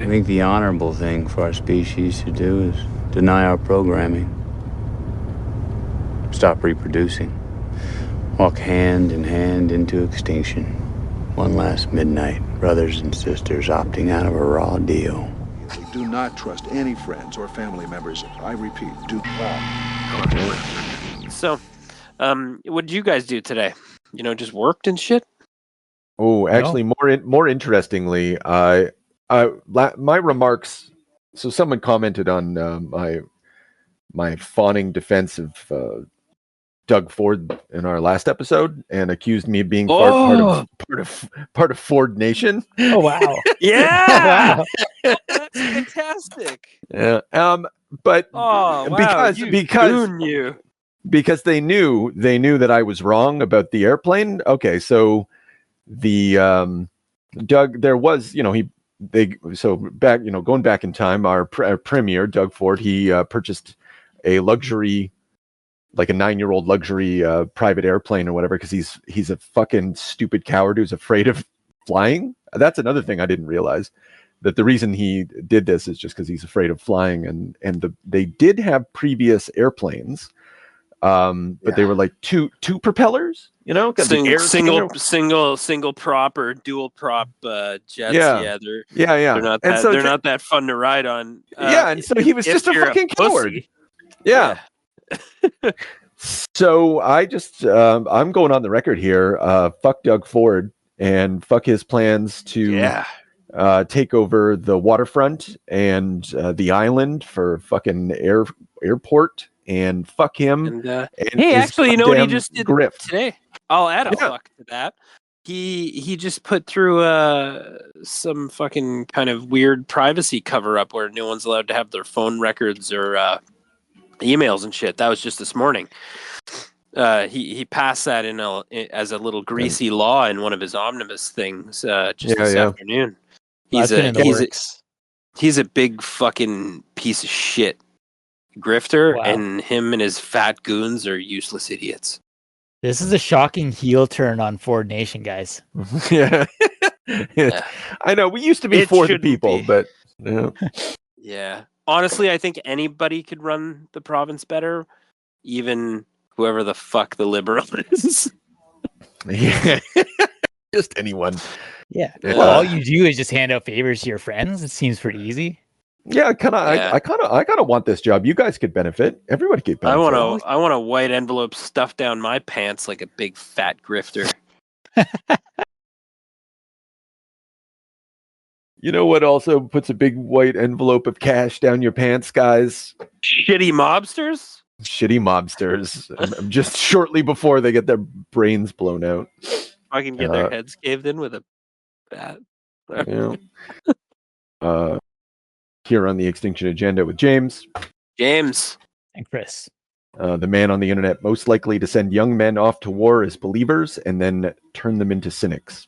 I think the honorable thing for our species to do is deny our programming. Stop reproducing. Walk hand in hand into extinction. One last midnight, brothers and sisters opting out of a raw deal. Do not trust any friends or family members. I repeat, do not. So, what did you guys do today? Just worked and shit? Oh, actually, more interestingly, my remarks. So someone commented on my fawning defense of Doug Ford in our last episode and accused me of being part of Ford Nation. Oh wow! Yeah, Wow. That's fantastic. Yeah. But because they knew that I was wrong about the airplane. Okay, so the Doug, there was, going back in time, our premier Doug Ford, he purchased a luxury, like a 9-year-old luxury private airplane or whatever, because he's a fucking stupid coward who's afraid of flying. That's another thing I didn't realize, that the reason he did this is just because he's afraid of flying, and they did have previous airplanes, but they were like two propellers, single prop or dual prop jets. They're not that, they're not that fun to ride on. And so he was just a fucking coward. Yeah. So I just I'm going on the record here. Fuck Doug Ford and fuck his plans to take over the waterfront and the island for fucking airport, and fuck him. And hey, actually, you know what he just did today? I'll add a fuck to that. He just put through some fucking kind of weird privacy cover up where no one's allowed to have their phone records or emails and shit. That was just this morning. He passed that as a little greasy law in one of his omnibus things this afternoon. He's a big fucking piece of shit grifter, and him and his fat goons are useless idiots. This is a shocking heel turn on Ford Nation, guys. Yeah. I know we used to be for the people, but yeah. Honestly, I think anybody could run the province better, even whoever the fuck the liberal is. Yeah. Just anyone. Yeah. Well, all you do is just hand out favors to your friends. It seems pretty easy. Yeah, I kind of want this job. You guys could benefit. Everybody could benefit. I want a white envelope stuffed down my pants like a big fat grifter. You know what also puts a big white envelope of cash down your pants, guys? Shitty mobsters? Shitty mobsters. Just shortly before they get their brains blown out. I can get their heads caved in with a bat. Here on the Extinction Agenda with James. James. And Chris. The man on the internet most likely to send young men off to war as believers and then turn them into cynics.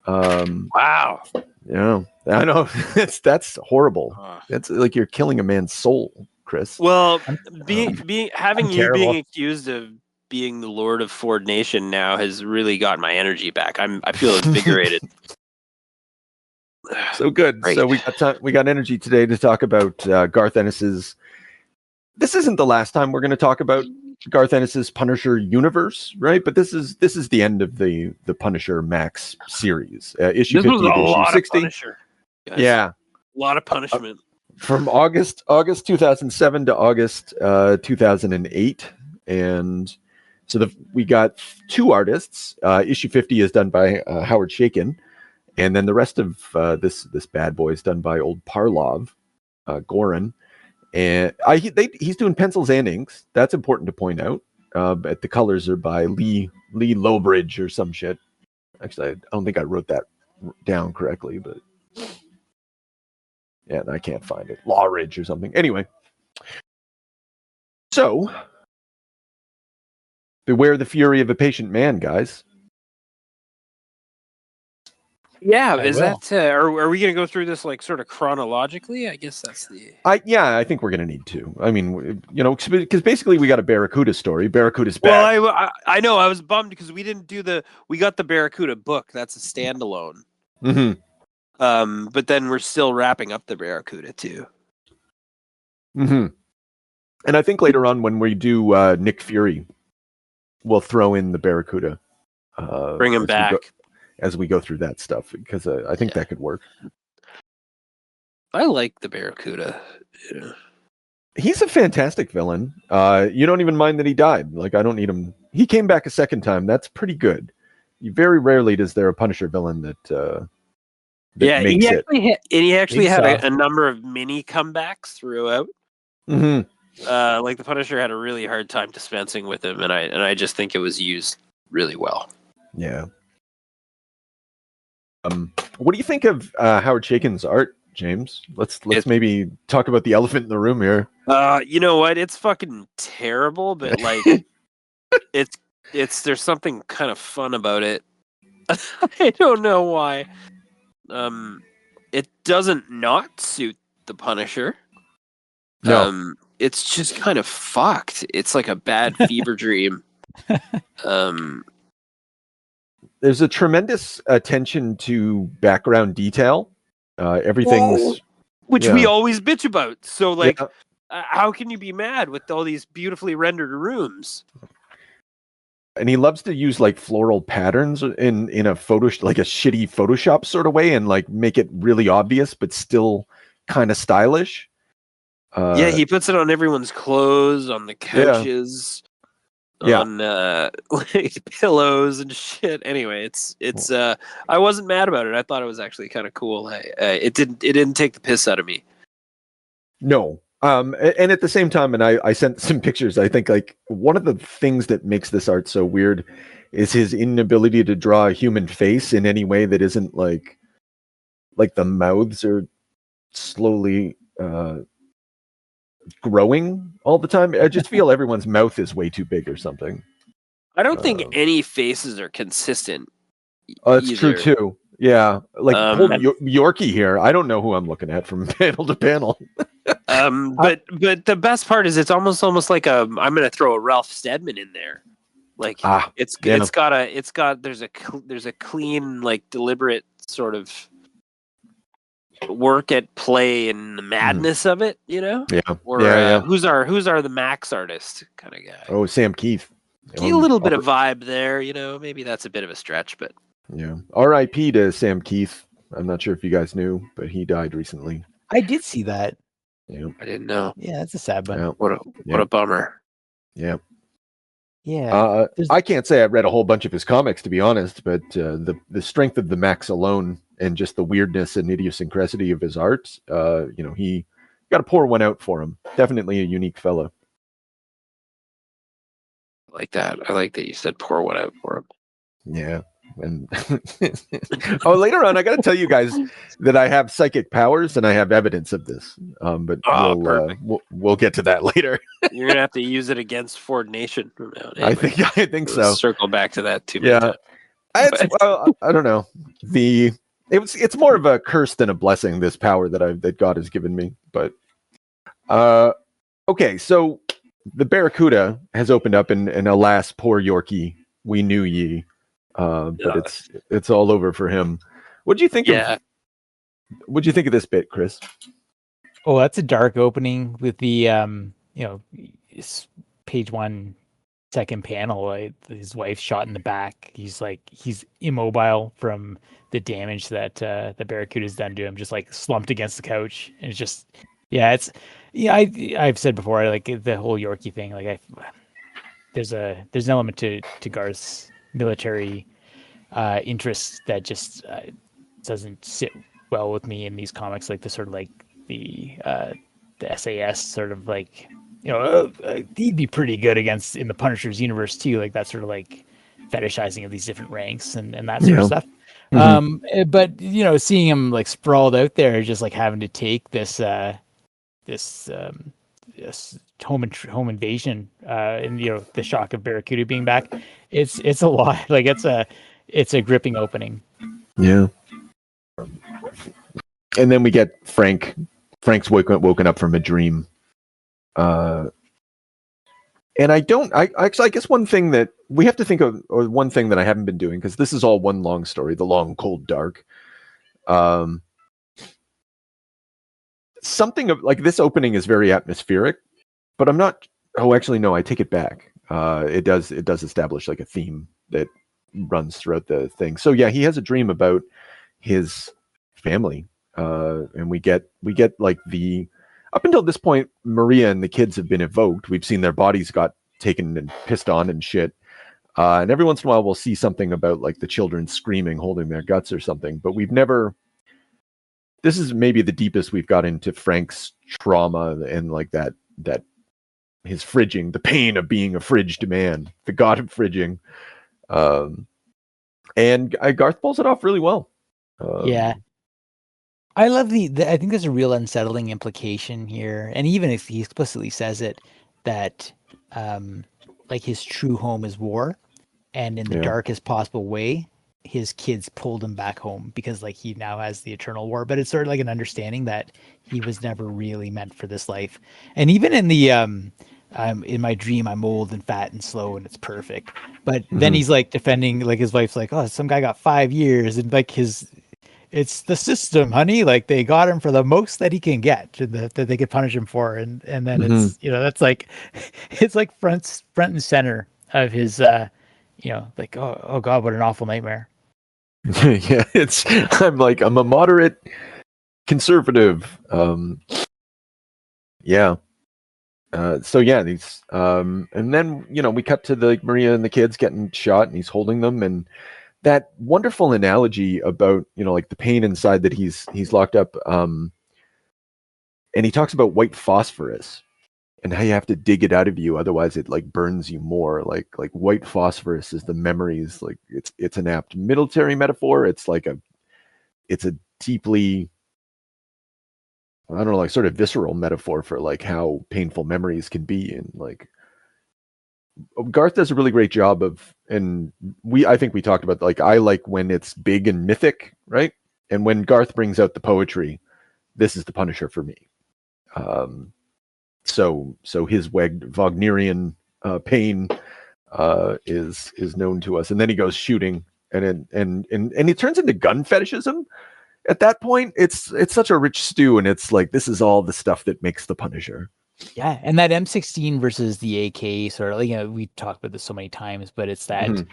Wow. Yeah, I know. That's horrible. That's like you're killing a man's soul, Chris. Well, being accused of being the Lord of Ford Nation now has really got my energy back. I feel invigorated. So good. Great. So we got energy today to talk about Garth Ennis's. This isn't the last time we're going to talk about Garth Ennis's Punisher universe, right? But this is the end of the Punisher Max series, issue 50 to issue 60. Punisher, yeah, a lot of punishment from August 2007 to August 2008, and so we got two artists. Issue 50 is done by Howard Chaykin, and then the rest of this bad boy is done by old Parlov, Goran. And he's doing pencils and inks. That's important to point out. But the colors are by Lee Lowbridge or some shit. Actually, I don't think I wrote that down correctly, but yeah, I can't find it. Lawridge or something. Anyway, so beware the fury of a patient man, guys. Yeah, that? Are we going to go through this like sort of chronologically? I guess that's the. I think we're going to need to. I mean, because basically we got a Barracuda story. Barracuda's back. Well, I know. I was bummed because we didn't do we got the Barracuda book. That's a standalone. Mm-hmm. But then we're still wrapping up the Barracuda too. Mm-hmm. And I think later on when we do Nick Fury, we'll throw in the Barracuda. Bring him back as we go through that stuff, because I think that could work. I like the Barracuda. Yeah. He's a fantastic villain. You don't even mind that he died. Like, I don't need him. He came back a second time. That's pretty good. Very rarely does there a Punisher villain that makes it. He actually had a number of mini comebacks throughout. Mm-hmm. Like the Punisher had a really hard time dispensing with him, and I just think it was used really well. Yeah. What do you think of Howard Chaykin's art, James? Let's maybe talk about the elephant in the room here. You know what? It's fucking terrible, but like, there's something kind of fun about it. I don't know why. It doesn't not suit the Punisher. No. It's just kind of fucked. It's like a bad fever dream. There's a tremendous attention to background detail. Everything's which we always bitch about. So like, how can you be mad with all these beautifully rendered rooms? And he loves to use like floral patterns in a photo, like a shitty Photoshop sort of way, and like make it really obvious but still kind of stylish. He puts it on everyone's clothes, on the couches, on like pillows and shit. Anyway, it's I wasn't mad about it. I thought it was actually kind of cool. It didn't take the piss out of me. No. And at the same time, and I sent some pictures, I think like one of the things that makes this art so weird is his inability to draw a human face in any way that isn't like the mouths are slowly growing all the time. I just feel everyone's mouth is way too big or something. I don't think any faces are consistent. Oh, that's true too. Yeah, like Yorkie here. I don't know who I'm looking at from panel to panel. But the best part is it's almost like I'm going to throw a Ralph Steadman in there. Like there's a clean, like deliberate sort of work at play in the madness of it, you know? Yeah. Or who's our the Max artist kind of guy? Oh, Sam Keith. A little bit of vibe there, you know. Maybe that's a bit of a stretch, but yeah. R.I.P. to Sam Keith. I'm not sure if you guys knew, but he died recently. I did see that. Yeah. I didn't know. Yeah, that's a sad one. Yeah. What a bummer. Yeah. Yeah. I can't say I've read a whole bunch of his comics, to be honest, but the strength of the Max alone and just the weirdness and idiosyncrasy of his art, he got to pour one out for him. Definitely a unique fellow. I like that. I like that you said pour one out for him. Yeah. And later on, I got to tell you guys that I have psychic powers and I have evidence of this. But we'll get to that later. You're gonna have to use it against Ford Nation from now. Anyway, I think so. Circle back to that too. Yeah, I don't know. It's more of a curse than a blessing. This power that God has given me. But okay, so the Barracuda has opened up, and alas, poor Yorkie, we knew ye. But it's all over for him. What'd you think what'd you think of this bit, Chris? Oh, that's a dark opening with the page 1, second panel. His wife's shot in the back. He's immobile from the damage that the Barracuda's done to him, just like slumped against the couch. And it's just I've said before, I like the whole Yorkie thing. Like there's an element to Garth's military interests that just doesn't sit well with me in these comics, like the sort of like the SAS sort of like, he'd be pretty good in the Punisher's universe too, like that sort of like fetishizing of these different ranks and that sort of stuff. Mm-hmm. But seeing him like sprawled out there, just like having to take this home invasion and the shock of Barracuda being back, it's a lot. Like it's a gripping opening. Yeah. And then we get Frank's woken up from a dream. And I guess one thing that we have to think of, or one thing that I haven't been doing, because this is all one long story, the long, cold, dark. something of like this opening is very atmospheric, but I'm not. Oh, actually, no, I take it back. It does establish like a theme that runs throughout the thing. So yeah, he has a dream about his family, and we get like the up until this point, Maria and the kids have been evoked. We've seen their bodies got taken and pissed on and shit. And every once in a while, we'll see something about like the children screaming, holding their guts or something. But we've never. This is maybe the deepest we've got into Frank's trauma and like that his fridging, the pain of being a fridged man, the god of fridging. And Garth pulls it off really well. Yeah. I love I think there's a real unsettling implication here. And even if he explicitly says it, that like his true home is war. And in the darkest possible way, his kids pulled him back home because like he now has the eternal war. But it's sort of like an understanding that he was never really meant for this life. And even in the in my dream, I'm old and fat and slow and it's perfect. But then he's like defending, like his wife's like, oh, some guy got 5 years, and like it's the system, honey. Like they got him for the most that he can get, that they could punish him for, and then it's that's like it's like front and center of his like oh god, what an awful nightmare. Yeah, I'm a moderate conservative. Yeah. So yeah, these and then we cut to the Maria and the kids getting shot, and he's holding them, and that wonderful analogy about like the pain inside that he's locked up, and he talks about white phosphorus and how you have to dig it out of you, otherwise it like burns you more. Like white phosphorus is the memories. Like it's an apt military metaphor. It's a deeply, I don't know, like sort of visceral metaphor for like how painful memories can be. And like Garth does a really great job of, and I think we talked about, like, I like when it's big and mythic, right? And when Garth brings out the poetry, this is the Punisher for me. So his Wagnerian pain is known to us, and then he goes shooting, and it turns into gun fetishism. At that point, it's such a rich stew, and it's like this is all the stuff that makes the Punisher. Yeah, and that M16 versus the AK sort of, we talked about this so many times, but it's that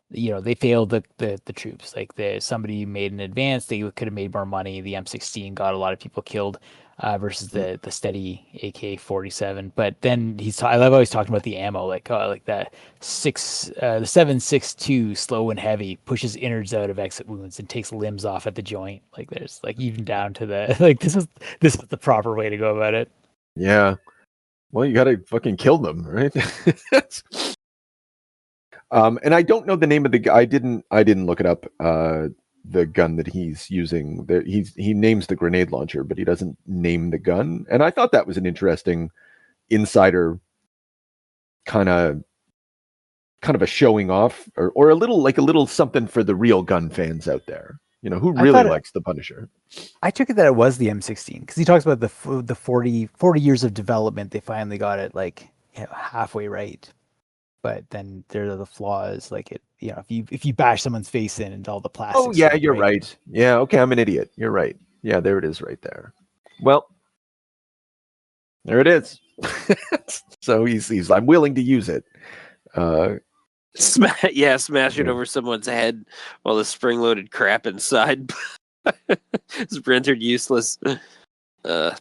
they failed the troops. Like somebody made an advance, they could have made more money. The M16 got a lot of people killed versus the steady AK-47. But then I love how he's talking about the ammo, like that the 7.62 slow and heavy pushes innards out of exit wounds and takes limbs off at the joint. Like there's like even down to the like this is the proper way to go about it. Yeah. Well, you gotta fucking kill them, right? And I don't know the name of the guy. I didn't look it up. The gun that he's using. He names the grenade launcher, but he doesn't name the gun. And I thought that was an interesting insider kind of a showing off, or a little something for the real gun fans out there. Who really likes the Punisher. I took it that it was the M16 because he talks about the 40 years of development. They finally got it like halfway right, but then there are the flaws. Like it, if you bash someone's face in and all the plastic. Oh yeah, you're right. Yeah, okay, I'm an idiot. You're right. Yeah, there it is, right there. Well, there it is. So he's I'm willing to use it. Smash it over someone's head while the spring-loaded crap inside is rendered useless. And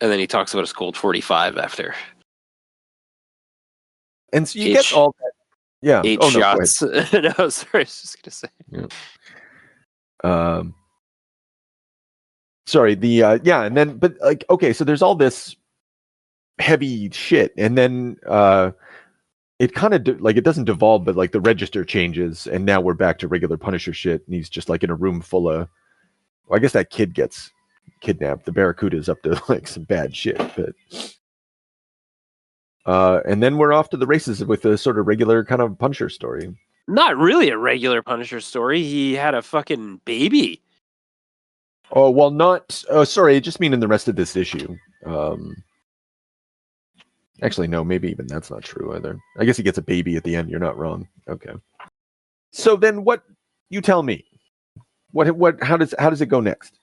then he talks about his Colt 45 after. And so you get all that. Yeah. 8 shots. No, sorry, I was just gonna say. Yeah. Sorry. And then, but like, okay, so there's all this heavy shit, and then it kind of it doesn't devolve, but like the register changes, and now we're back to regular Punisher shit, and he's just like in a room full of. Well, I guess that kid gets kidnapped. The Barracuda's up to like some bad shit, but. And then we're off to the races with a sort of regular kind of Punisher story. Not really a regular Punisher story. He had a fucking baby. Oh well, not. Oh, sorry. I just mean in the rest of this issue. Actually, no, maybe even that's not true either. I guess he gets a baby at the end. You're not wrong. Okay. So then what, you tell me, how does it go next?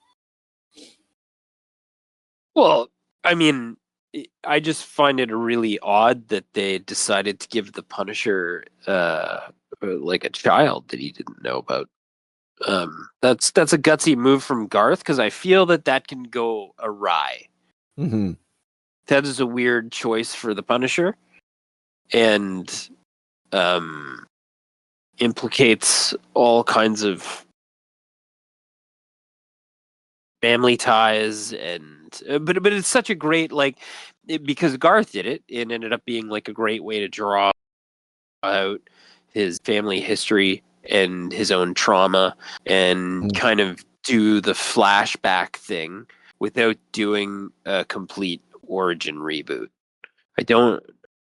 Well, I mean, I just find it really odd that they decided to give the Punisher like a child that he didn't know about. That's a gutsy move from Garth, because I feel that can go awry. Mm-hmm. That is a weird choice for the Punisher, and implicates all kinds of family ties, and but it's such a great because Garth did it, it ended up being like a great way to draw out his family history and his own trauma, and kind of do the flashback thing without doing a complete origin reboot.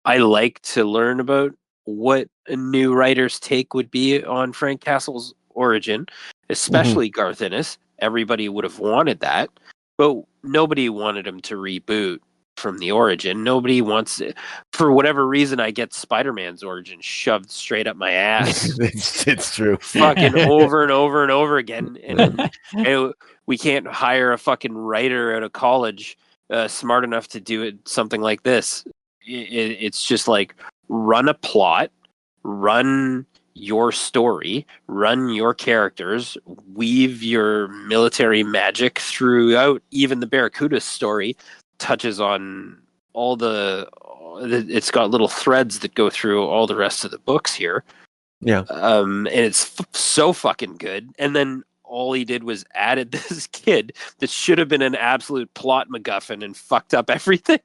I like to learn about what a new writer's take would be on Frank Castle's origin, especially Garth Ennis. Everybody would have wanted that, but nobody wanted him to reboot from the origin. Nobody wants it. For whatever reason, I get Spider-Man's origin shoved straight up my ass. It's true. Fucking over and over and over again. And we can't hire a fucking writer out of college smart enough to do something like this. It's just like, run a plot, run your story, run your characters, weave your military magic throughout. Even the Barracuda story touches on all it's got little threads that go through all the rest of the books here. Yeah. And it's so fucking good. And then all he did was added this kid that should have been an absolute plot MacGuffin and fucked up everything,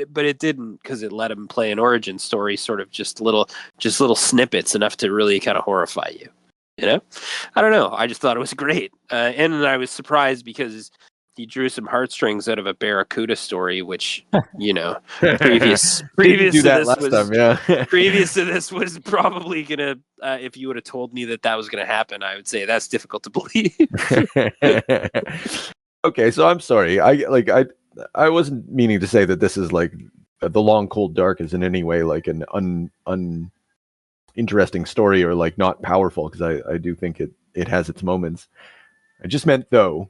but it didn't, because it let him play an origin story, sort of just little snippets, enough to really kind of horrify you. You know, I don't know. I just thought it was great, and I was surprised because he drew some heartstrings out of a Barracuda story, which, you know, previous to this was probably gonna. If you would have told me that was gonna happen, I would say that's difficult to believe. Okay, so I'm sorry. I wasn't meaning to say that this is like The Long Cold Dark is in any way like an interesting story, or like not powerful, because I do think it has its moments. I just meant, though,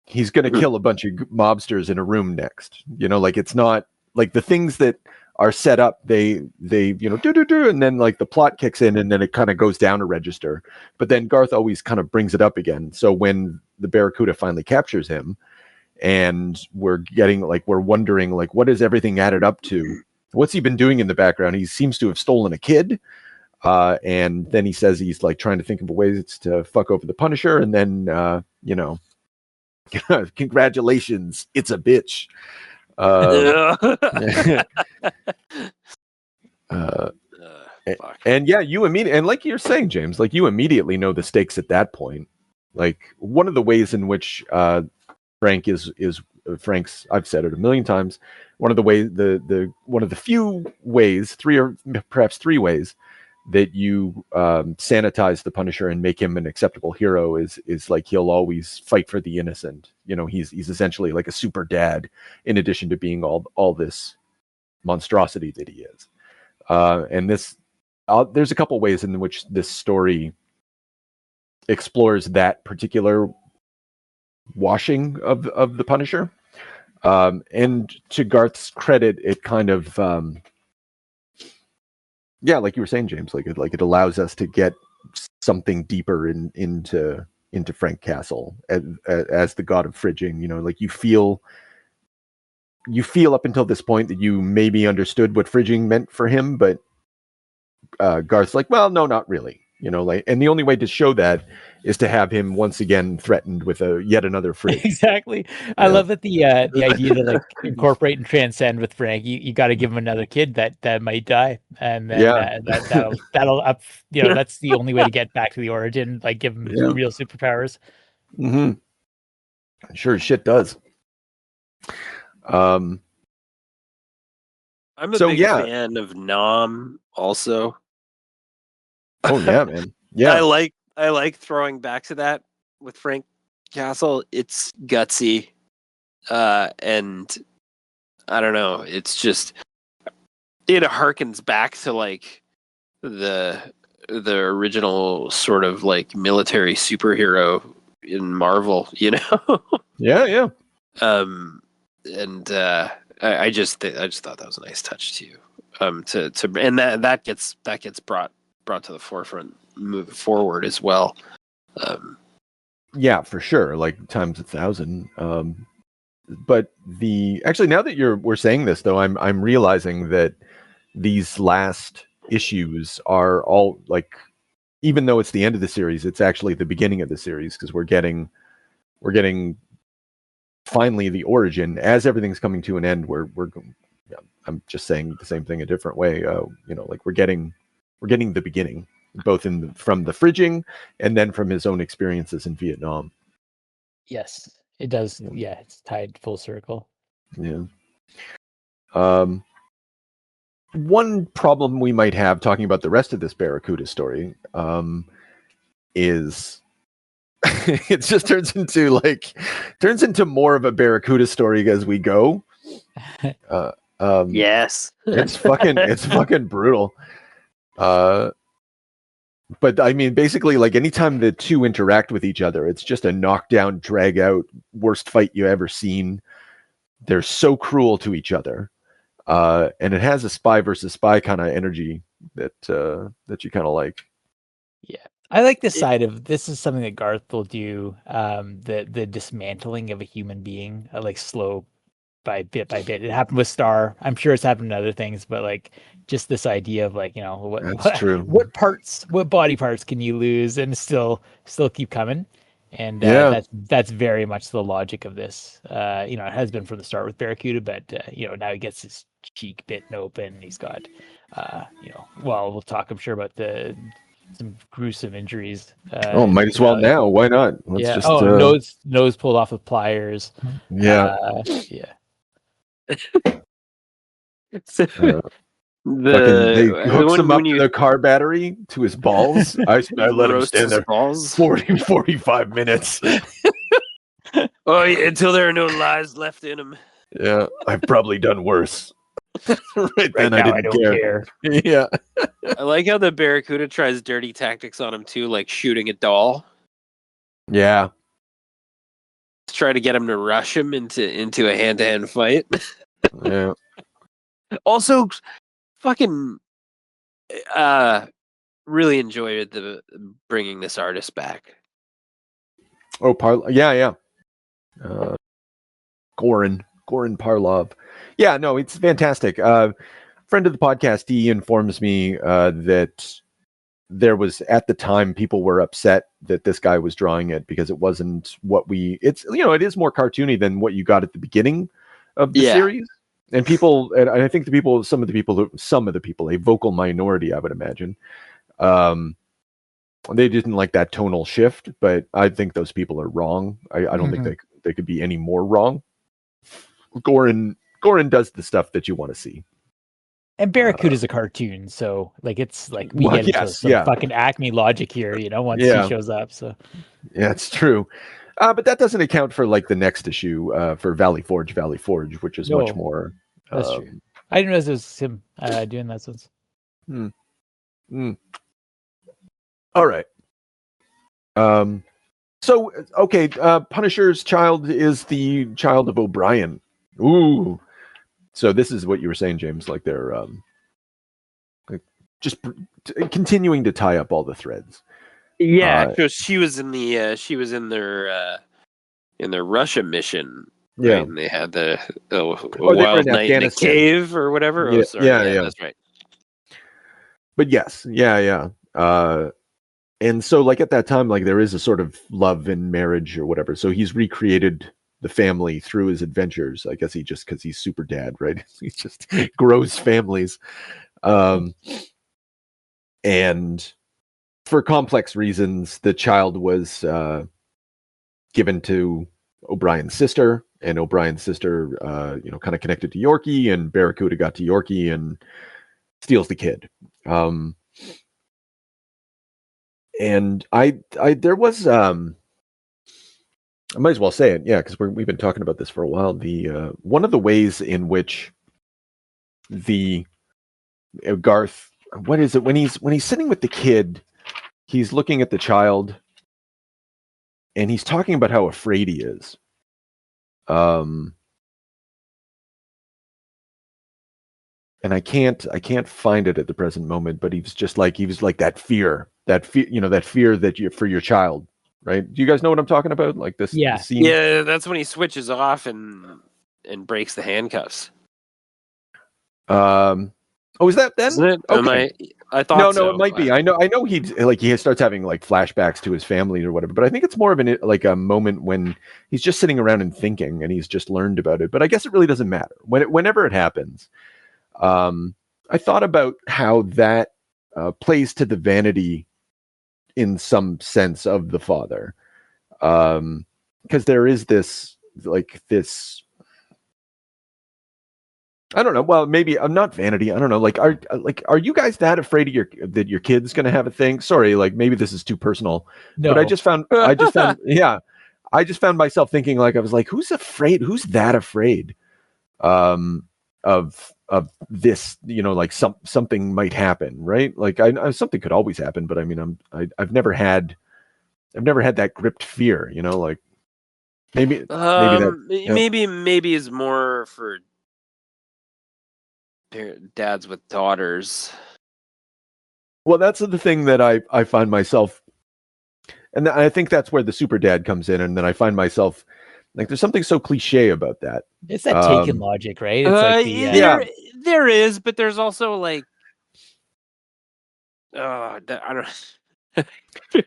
he's going to kill a bunch of mobsters in a room next. You know, like, it's not like the things that are set up, they you know, do, and then like the plot kicks in, and then it kind of goes down a register. But then Garth always kind of brings it up again. So when the Barracuda finally captures him, and we're wondering, like, what is everything added up to? What's he been doing in the background? He seems to have stolen a kid. And then he says he's like trying to think of ways to fuck over the Punisher. And then, you know, congratulations, it's a bitch. And yeah, you immediately, and like you're saying, James, like, you immediately know the stakes at that point. Like, one of the ways in which Frank is Frank's, I've said it a million times, one of the ways, one of the few ways, three or perhaps three ways, that you sanitize the Punisher and make him an acceptable hero is like, he'll always fight for the innocent. You know, he's essentially like a super dad, in addition to being all this monstrosity that he is. And this, there's a couple ways in which this story explores that particular washing of the Punisher. And to Garth's credit, it kind of yeah, like you were saying, James, like it allows us to get something deeper into Frank Castle as the god of fridging. You know, like, you feel up until this point that you maybe understood what fridging meant for him, but Garth's like, well, no, not really. You know, like, and the only way to show that is to have him once again threatened with yet another fridge. Exactly. Yeah. I love that the idea to like incorporate and transcend with Frank. You got to give him another kid that might die, and then that'll up. You know, that's the only way to get back to the origin. Like, give him real superpowers. Mm-hmm. Sure as shit does. I'm a big fan of Nom also. Oh yeah, man. Yeah. I like throwing back to that with Frank Castle. It's gutsy. And I don't know, it's just, it harkens back to like the original sort of like military superhero in Marvel, you know? Yeah. and I just thought that was a nice touch too. And that gets brought to the forefront, moving forward as well. Yeah, for sure, like times 1,000. But actually, now that we're saying this, though, I'm realizing that these last issues are all like, even though it's the end of the series, it's actually the beginning of the series, because we're getting finally the origin as everything's coming to an end. I'm just saying the same thing a different way. Like we're getting the beginning, both from the fridging and then from his own experiences in Vietnam. Yes, it does. Yeah, it's tied full circle. Yeah. One problem we might have talking about the rest of this Barracuda story is it just turns into more of a Barracuda story as we go. Yes, it's fucking brutal. But I mean, basically, like anytime the two interact with each other, it's just a knockdown, drag out, worst fight you ever seen. They're so cruel to each other. And it has a spy versus spy kind of energy that you kind of like. Yeah, I like this side of this is something that Garth will do. The dismantling of a human being, like slow by bit. It happened with Star. I'm sure it's happened in other things, but like just this idea of like, what body parts can you lose and still keep coming? And that's very much the logic of this. It has been from the start with Barracuda, but now he gets his cheek bitten open. He's got, we'll talk, I'm sure, about some gruesome injuries. Might as well now. Why not? Let's just nose pulled off with pliers. Yeah. They hooks him up to the car battery to his balls. I let him stand there 45 minutes. Until there are no lives left in him. Yeah, I've probably done worse. right then, I didn't care. Yeah. I like how the Barracuda tries dirty tactics on him too, like shooting a doll. Yeah. Try to get him to rush him into a hand-to-hand fight. Yeah. Also, fucking really enjoyed the bringing this artist back. Oh, yeah. Goran Parlov. Yeah, no, it's fantastic. Friend of the podcast, he informs me that there was, at the time, people were upset that this guy was drawing it because it wasn't it is more cartoony than what you got at the beginning of the series. And I think some of the people, a vocal minority, I would imagine, they didn't like that tonal shift, but I think those people are wrong. I don't think they could be any more wrong. Goran does the stuff that you want to see. And Barracuda's a cartoon, so like it's like we get into some fucking Acme logic here, once he shows up. So yeah, it's true. But that doesn't account for like the next issue for Valley Forge, which is much more. That's true. I didn't realize it was him doing that since. All right. So okay, Punisher's child is the child of O'Brien. Ooh. So this is what you were saying, James. Like they're just continuing to tie up all the threads. Yeah, because she was in their Russia mission. Yeah, right? And they had the wild night in a cave or whatever. Yeah, yeah, that's right. But yes, yeah. And so, like at that time, like there is a sort of love and marriage or whatever. So he's recreated the family through his adventures. I guess because he's super dad, right? He just grows families. And for complex reasons, the child was given to O'Brien's sister, and O'Brien's sister, kind of connected to Yorkie, and Barracuda got to Yorkie and steals the kid. And there was, I might as well say it, yeah, because we've been talking about this for a while. The one of the ways in which the Garth, what is it when he's sitting with the kid, he's looking at the child, and he's talking about how afraid he is. and I can't find it at the present moment, but he was like that fear, that fear that you for your child, right? Do you guys know what I'm talking about? Like this, Yeah. the scene. Yeah, that's when he switches off and breaks the handcuffs. Oh, is that then? Isn't it? Okay. I thought so. No, it might be. I know he starts having like flashbacks to his family or whatever, but I think it's more of a moment when he's just sitting around and thinking, and he's just learned about it. But I guess it really doesn't matter whenever it happens. I thought about how that plays to the vanity in some sense of the father, because there is this. I don't know. Well, maybe I'm not vanity. I don't know. Are you guys that afraid of that your kid's going to have a thing? Sorry, like maybe this is too personal. No. But I just found I just found myself thinking, like, I was like, who's afraid? Who's that afraid of this? Like something might happen, right? Like something could always happen, but I mean, I've never had that gripped fear. Like maybe maybe is more for dads with daughters. Well, that's the thing that I find myself, and I think that's where the super dad comes in, and then I find myself like there's something so cliche about that. It's that Taken logic, right? It's like there is, but there's also like, I don't. I'm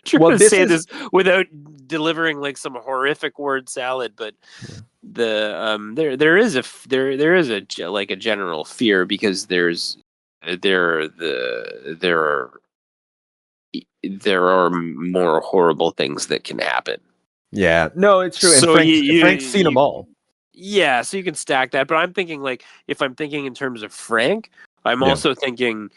trying to say this without delivering like some horrific word salad, but there is a like a general fear because there are more horrible things that can happen. Yeah, no, it's true. And so Frank's seen them all. Yeah, so you can stack that. But I'm thinking like if I'm thinking in terms of Frank, I'm also thinking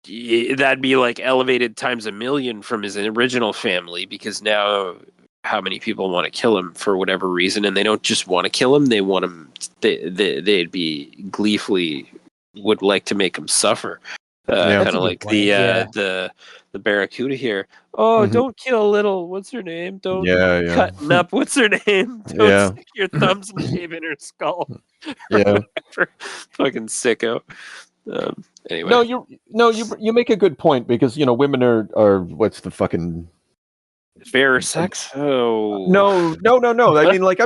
that'd be like elevated times a million from his original family, because now how many people want to kill him for whatever reason, and they don't just want to kill him, they want him, they'd be gleefully would like to make him suffer. Kind of like the Barracuda here. Oh, don't kill little, what's her name? Don't cutting up, what's her name? Don't stick your thumbs and shave in her skull. Yeah. Fucking sicko. Anyway. You make a good point, because women are what's the fucking fair sex? Oh no. I mean, like I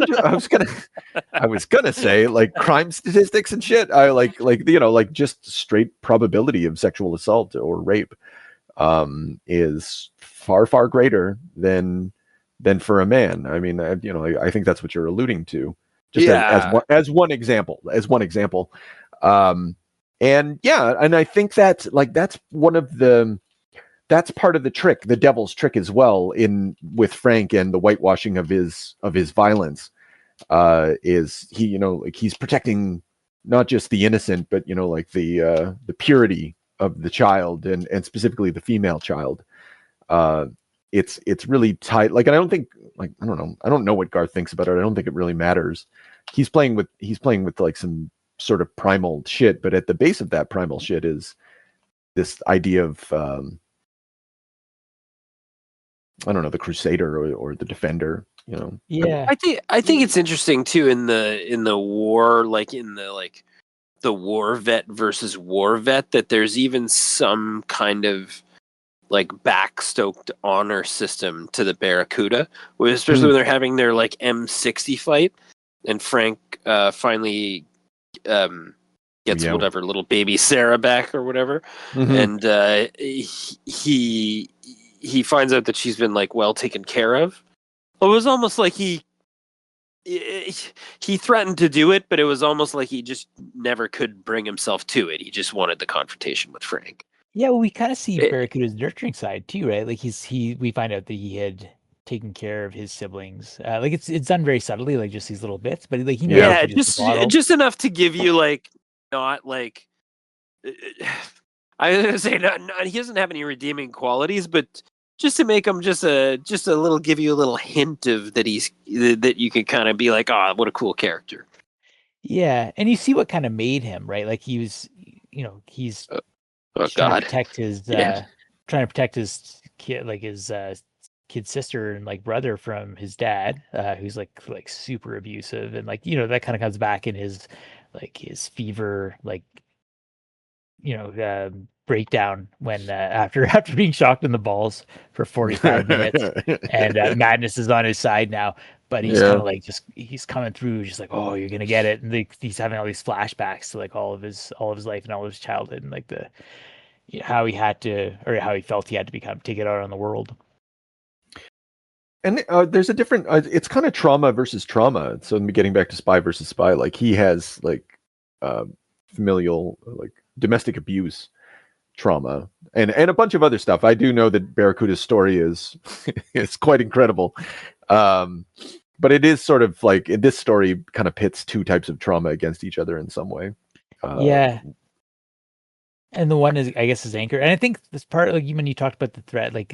was gonna say like crime statistics and shit. I like just straight probability of sexual assault or rape is far greater than for a man. I mean, I think that's what you're alluding to. Just as one example. And I think that's that's part of the trick, the devil's trick as well, with Frank and the whitewashing of his violence. Is he, he's protecting not just the innocent, but like the purity of the child, and specifically the female child. It's really tight. Like, and I don't think, like, I don't know what Garth thinks about it. I don't think it really matters. He's playing with like some sort of primal shit, but at the base of that primal shit is this idea of I don't know, the crusader or the defender, Yeah, I think it's interesting too in the war, like in the war vet versus war vet, that there's even some kind of like backstoked honor system to the Barracuda, especially when they're having their like M60 fight, and Frank finally gets whatever little baby Sarah back or whatever, and he finds out that she's been like well taken care of. It was almost like he threatened to do it, but it was almost like he just never could bring himself to it. He just wanted the confrontation with Frank. Yeah, well, we kind of see Barracuda's nurturing side too, right? Like we find out that he had taken care of his siblings. Like it's done very subtly, like just these little bits, but like he just enough to give you like not like I was gonna say not he doesn't have any redeeming qualities, but just to make him just a little, give you a little hint of that that you can kind of be like, oh, what a cool character. Yeah, and you see what kind of made him, right? Like he was, he's trying to protect his kid, like his kid sister and like brother from his dad, who's like super abusive, and like that kind of comes back in his fever, like breakdown when after being shocked in the balls for 45 minutes, and Madness is on his side now, but he's kind of like he's coming through, just like, oh, you're gonna get it, and he's having all these flashbacks to like all of his life and all of his childhood, and like how he had to, or how he felt he had to become take it out on the world. And there's a different, it's kind of trauma versus trauma. So getting back to Spy versus Spy, like he has like familial, like domestic abuse trauma and a bunch of other stuff. I do know that Barracuda's story is quite incredible. But it is sort of like this story kind of pits two types of trauma against each other in some way. And the one is, I guess, is Anchor. And I think this part, like when you talked about the threat, like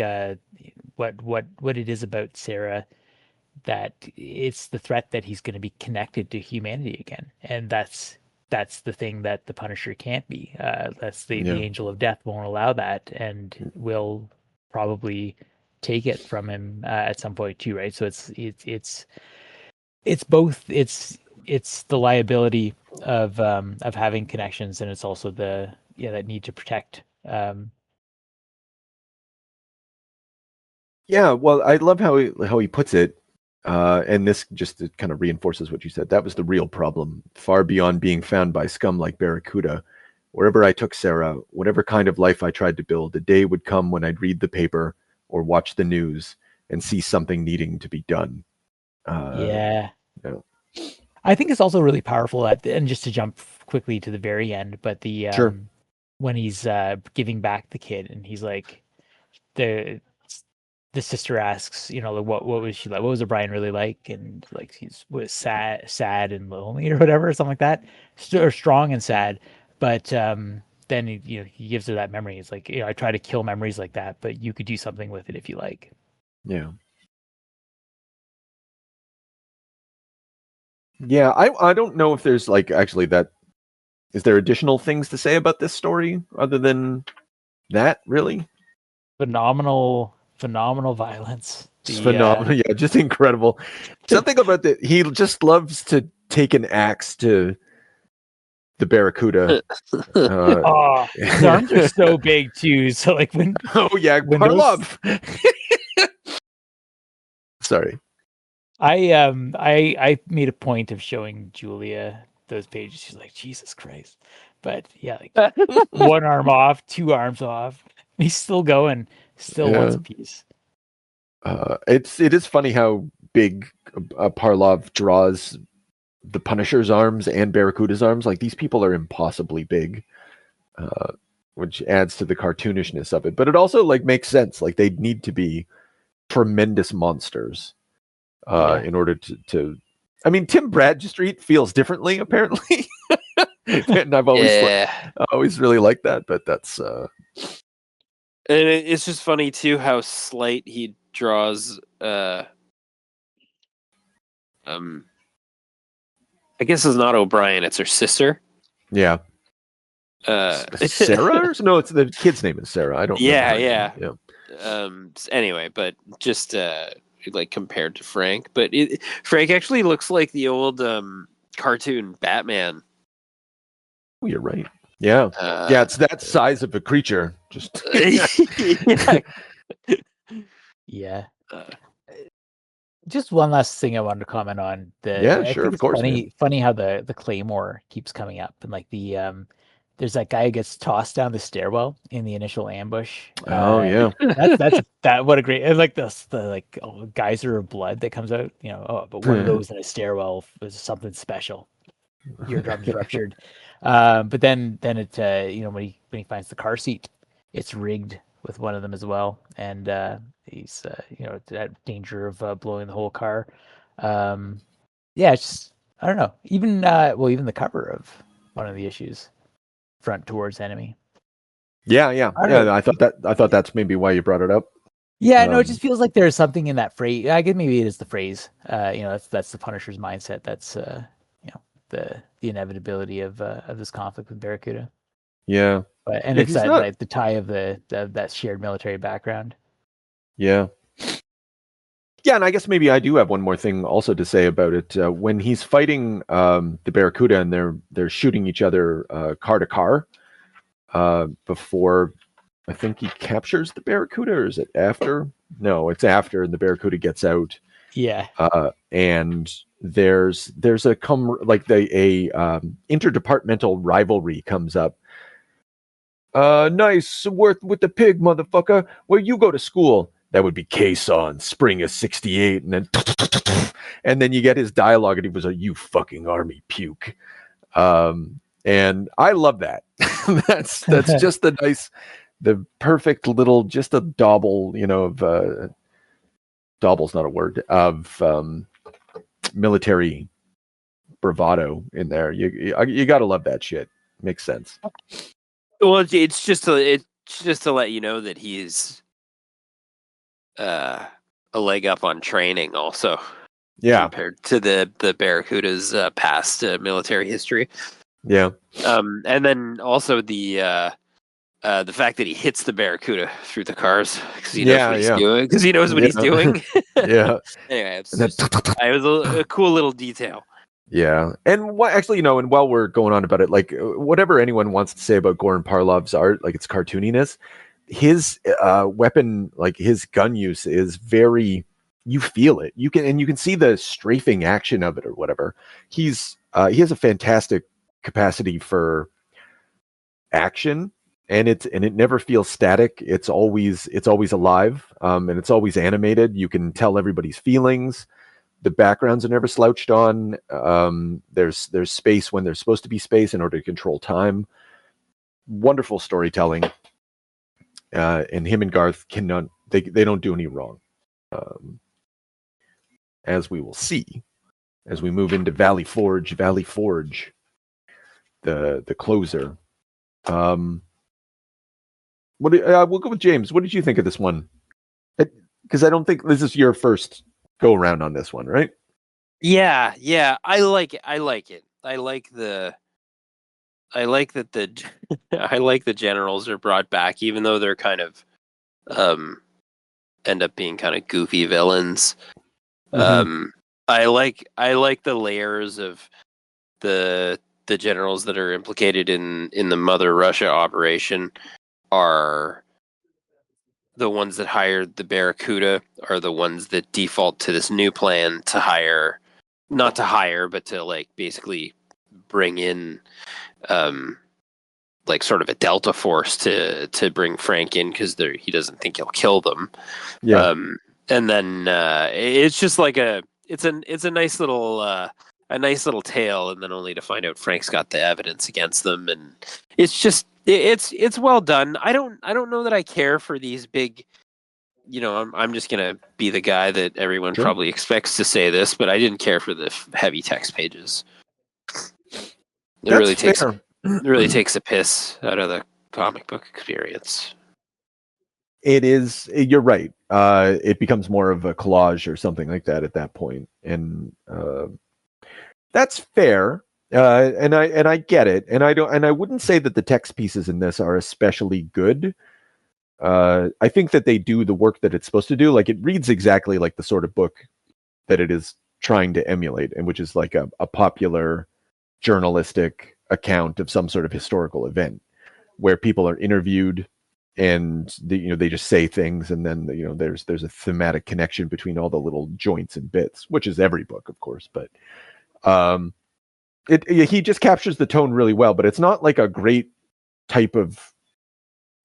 what it is about Sarah, that it's the threat that he's going to be connected to humanity again, and that's the thing that the Punisher can't be. That's the Angel of Death won't allow that, and will probably take it from him at some point too, right? So it's both it's the liability of having connections, and it's also that need to protect. Well, I love how he puts it, and this just kind of reinforces what you said. That was the real problem, far beyond being found by scum like Barracuda. Wherever I took Sarah, whatever kind of life I tried to build, a day would come when I'd read the paper or watch the news and see something needing to be done. I think it's also really powerful and just to jump quickly to the very end, but when he's giving back the kid, and he's like, the sister asks, what was she like? What was O'Brien really like? And like he was sad and lonely or whatever, something like that, or strong and sad. But then he gives her that memory. It's like, I try to kill memories like that, but you could do something with it if you like. Yeah. Yeah, I don't know if there's like actually that. Is there additional things to say about this story other than that? Really, phenomenal violence. Phenomenal, just incredible. Something about that. He just loves to take an axe to the Barracuda. His arms are so big too. So like when Parlov. Sorry. I made a point of showing Julia those pages. She's like, Jesus Christ. But yeah, like one arm off, two arms off. He's still going, wants a piece. It is funny how big Parlov draws the Punisher's arms and Barracuda's arms. Like these people are impossibly big, which adds to the cartoonishness of it. But it also like makes sense. Like they need to be tremendous monsters. In order to I mean, Tim Bradstreet feels differently apparently, and I've always really liked that. But that's and it's just funny too how slight he draws. I guess it's not O'Brien; it's her sister. Yeah. Sarah? No, it's the kid's name is Sarah. I don't. Yeah. Anyway, but just like compared to Frank, but Frank actually looks like the old cartoon Batman. Oh, you're right. Yeah, it's that size of a creature. Just Just one last thing I wanted to comment on. Of course. Funny how the Claymore keeps coming up, and like there's that guy who gets tossed down the stairwell in the initial ambush. That's what a great, and like the like geyser of blood that comes out. But one of those in a stairwell is something special. Eardrums ruptured. But then it when he finds the car seat, it's rigged with one of them as well, and he's at danger of blowing the whole car. It's just, I don't know. Even even the cover of one of the issues, front towards enemy. I thought that's maybe why you brought it up. No, it just feels like there's something in that phrase. I guess maybe it is the phrase. That's the Punisher's mindset. That's the inevitability of this conflict with Barracuda. Yeah, and it's that like the tie of that shared military background. Yeah, and I guess maybe I do have one more thing also to say about it. When he's fighting the Barracuda and they're shooting each other car to car, before I think he captures the Barracuda, or is it after? No, it's after, and the Barracuda gets out. Yeah. And there's a interdepartmental rivalry comes up. Nice work with the pig, motherfucker. Where you go to school? That would be Quezon, spring of '68, and then you get his dialogue, and he was like, "You fucking army puke," and I love that. that's just the perfect little, just a dauble, of dauble's not a word, of military bravado in there. You gotta love that shit. Makes sense. Well, it's just to let you know that he's a leg up on training, also. Yeah, compared to the Barracuda's past military history. Yeah. And then also the fact that he hits the Barracuda through the cars because he knows what he's doing. Because he knows what he's doing. Yeah. Anyway, it was a cool little detail. Yeah, and and while we're going on about it, like whatever anyone wants to say about Goran Parlov's art, like its cartooniness, his weapon, like his gun use, is very. You feel it. You can see the strafing action of it or whatever. He has a fantastic capacity for action, and it never feels static. It's always alive, and it's always animated. You can tell everybody's feelings. The backgrounds are never slouched on. There's space when there's supposed to be space in order to control time. Wonderful storytelling. And him and Garth cannot. They don't do any wrong. As we will see, as we move into Valley Forge, the closer. We'll go with James. What did you think of this one? Because I don't think this is your first go around on this one, right? Yeah, I like it. I like that I like the generals are brought back, even though they're kind of end up being kind of goofy villains. Mm-hmm. I like the layers of the generals that are implicated in the Mother Russia operation are the ones that hired the Barracuda, are the ones that default to this new plan to hire, not to hire, but to like basically bring in like sort of a Delta force to bring Frank in because he doesn't think he'll kill them. Yeah. And then it's just like it's a nice little tale, and then only to find out Frank's got the evidence against them, and it's just it's well done. I don't know that I care for these big, I'm just gonna be the guy that everyone probably expects to say this, but I didn't care for the heavy text pages. It really takes a piss out of the comic book experience. It is. You're right. It becomes more of a collage or something like that at that point, and that's fair. And I get it. And I wouldn't say that the text pieces in this are especially good. I think that they do the work that it's supposed to do. Like, it reads exactly like the sort of book that it is trying to emulate, and which is like a popular journalistic account of some sort of historical event where people are interviewed and they just say things, and then there's a thematic connection between all the little joints and bits, which is every book, of course. But he just captures the tone really well. But it's not like a great type of.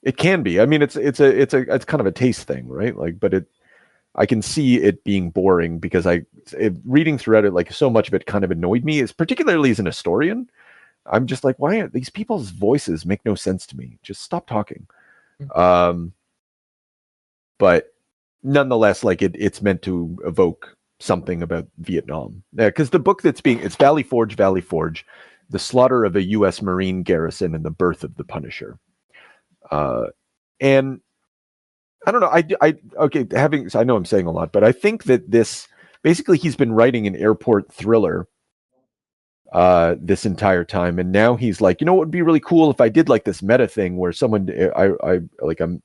It can be. I mean, it's kind of a taste thing, right? Like, but I can see it being boring because reading throughout it, like, so much of it kind of annoyed me. Is particularly as an historian, I'm just like, why are these people's voices make no sense to me? Just stop talking. But nonetheless, like it's meant to evoke something about Vietnam. Because the book it's Valley Forge, the slaughter of a U.S. Marine garrison and the birth of the Punisher. And I don't know. I know I'm saying a lot, but I think that this basically he's been writing an airport thriller this entire time, and now he's like, what would be really cool if I did like this meta thing where I'm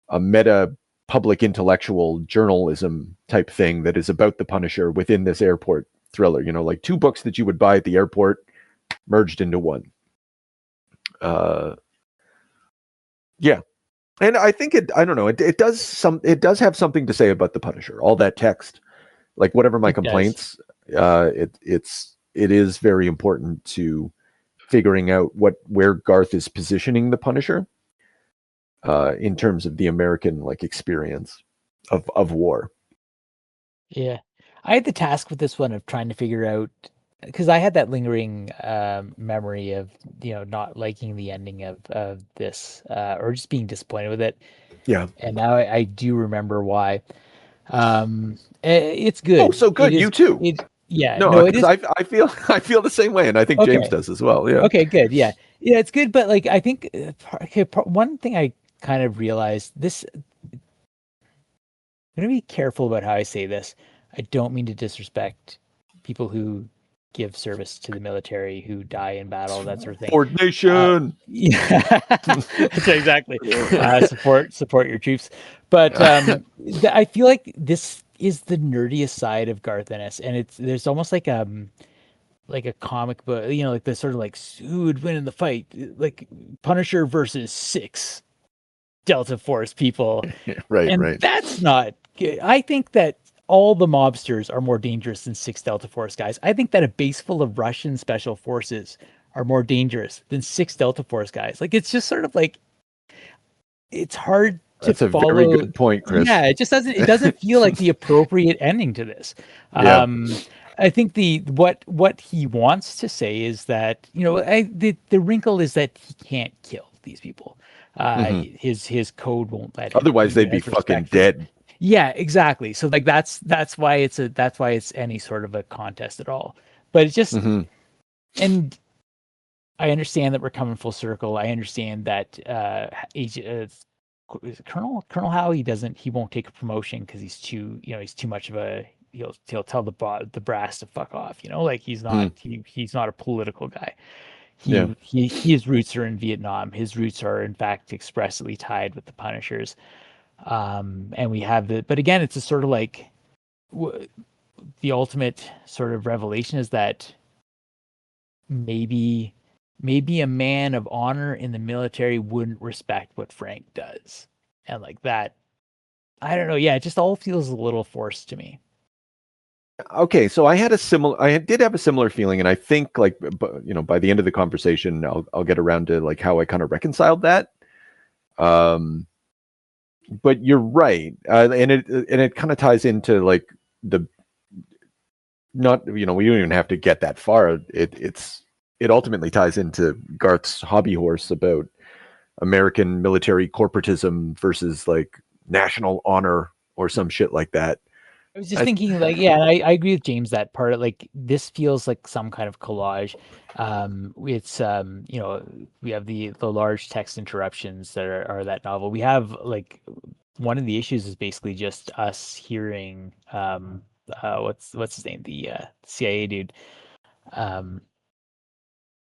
a meta public intellectual journalism type thing that is about the Punisher within this airport thriller, like two books that you would buy at the airport merged into one. Yeah. And I think I don't know, it does have something to say about the Punisher. All that text, like whatever my complaints, it is very important to figuring out where Garth is positioning the Punisher in terms of the American like experience of war. Yeah. I had the task with this one of trying to figure out, because I had that lingering memory of, not liking the ending of this, or just being disappointed with it. Yeah. And now I do remember why. It's good. Oh, so good. You too. No, it is. I feel the same way, and I think James does as well. Yeah. Okay, good. Yeah, it's good. But like, I think one thing I kind of realized this. I'm going to be careful about how I say this. I don't mean to disrespect people who give service to the military, who die in battle, that sort of thing. Ford Nation. Yeah, exactly. Support your troops. But I feel like this is the nerdiest side of Garth Ennis, and there's almost like a comic book, like the sort of like who would win in the fight, like Punisher versus 6 Delta Force people. Right. That's not good. I think that all the mobsters are more dangerous than 6 Delta Force guys. I think that a base full of Russian special forces are more dangerous than 6 Delta Force guys. Like, it's just sort of like, it's hard to That's follow. A very good point, Chris. Yeah, it doesn't feel like the appropriate ending to this. Yeah. I think what he wants to say is that, the wrinkle is that he can't kill these people. His code won't let him. Otherwise they'd be fucking dead. Yeah, exactly. So like that's why it's any sort of a contest at all. But it's just and I understand that we're coming full circle. I understand that Colonel Howe, he won't take a promotion because he's too much of a he'll tell the brass to fuck off, like he's not he's not a political guy. His roots are in Vietnam. His roots are in fact expressly tied with the Punishers. And we have but again, it's a sort of like the ultimate sort of revelation is that maybe a man of honor in the military wouldn't respect what Frank does. And like that, I don't know. Yeah, it just all feels a little forced to me. Okay, so I did have a similar feeling, and I think like by the end of the conversation, I'll get around to like how I kind of reconciled that. But you're right, and it kind of ties into like we don't even have to get that far. It ultimately ties into Garth's hobby horse about American military corporatism versus like national honor or some shit like that. I was just thinking, like, yeah, I agree with James that part of, like, this feels like some kind of collage. It's we have the large text interruptions that are that novel. We have like one of the issues is basically just us hearing what's his name, the CIA dude, the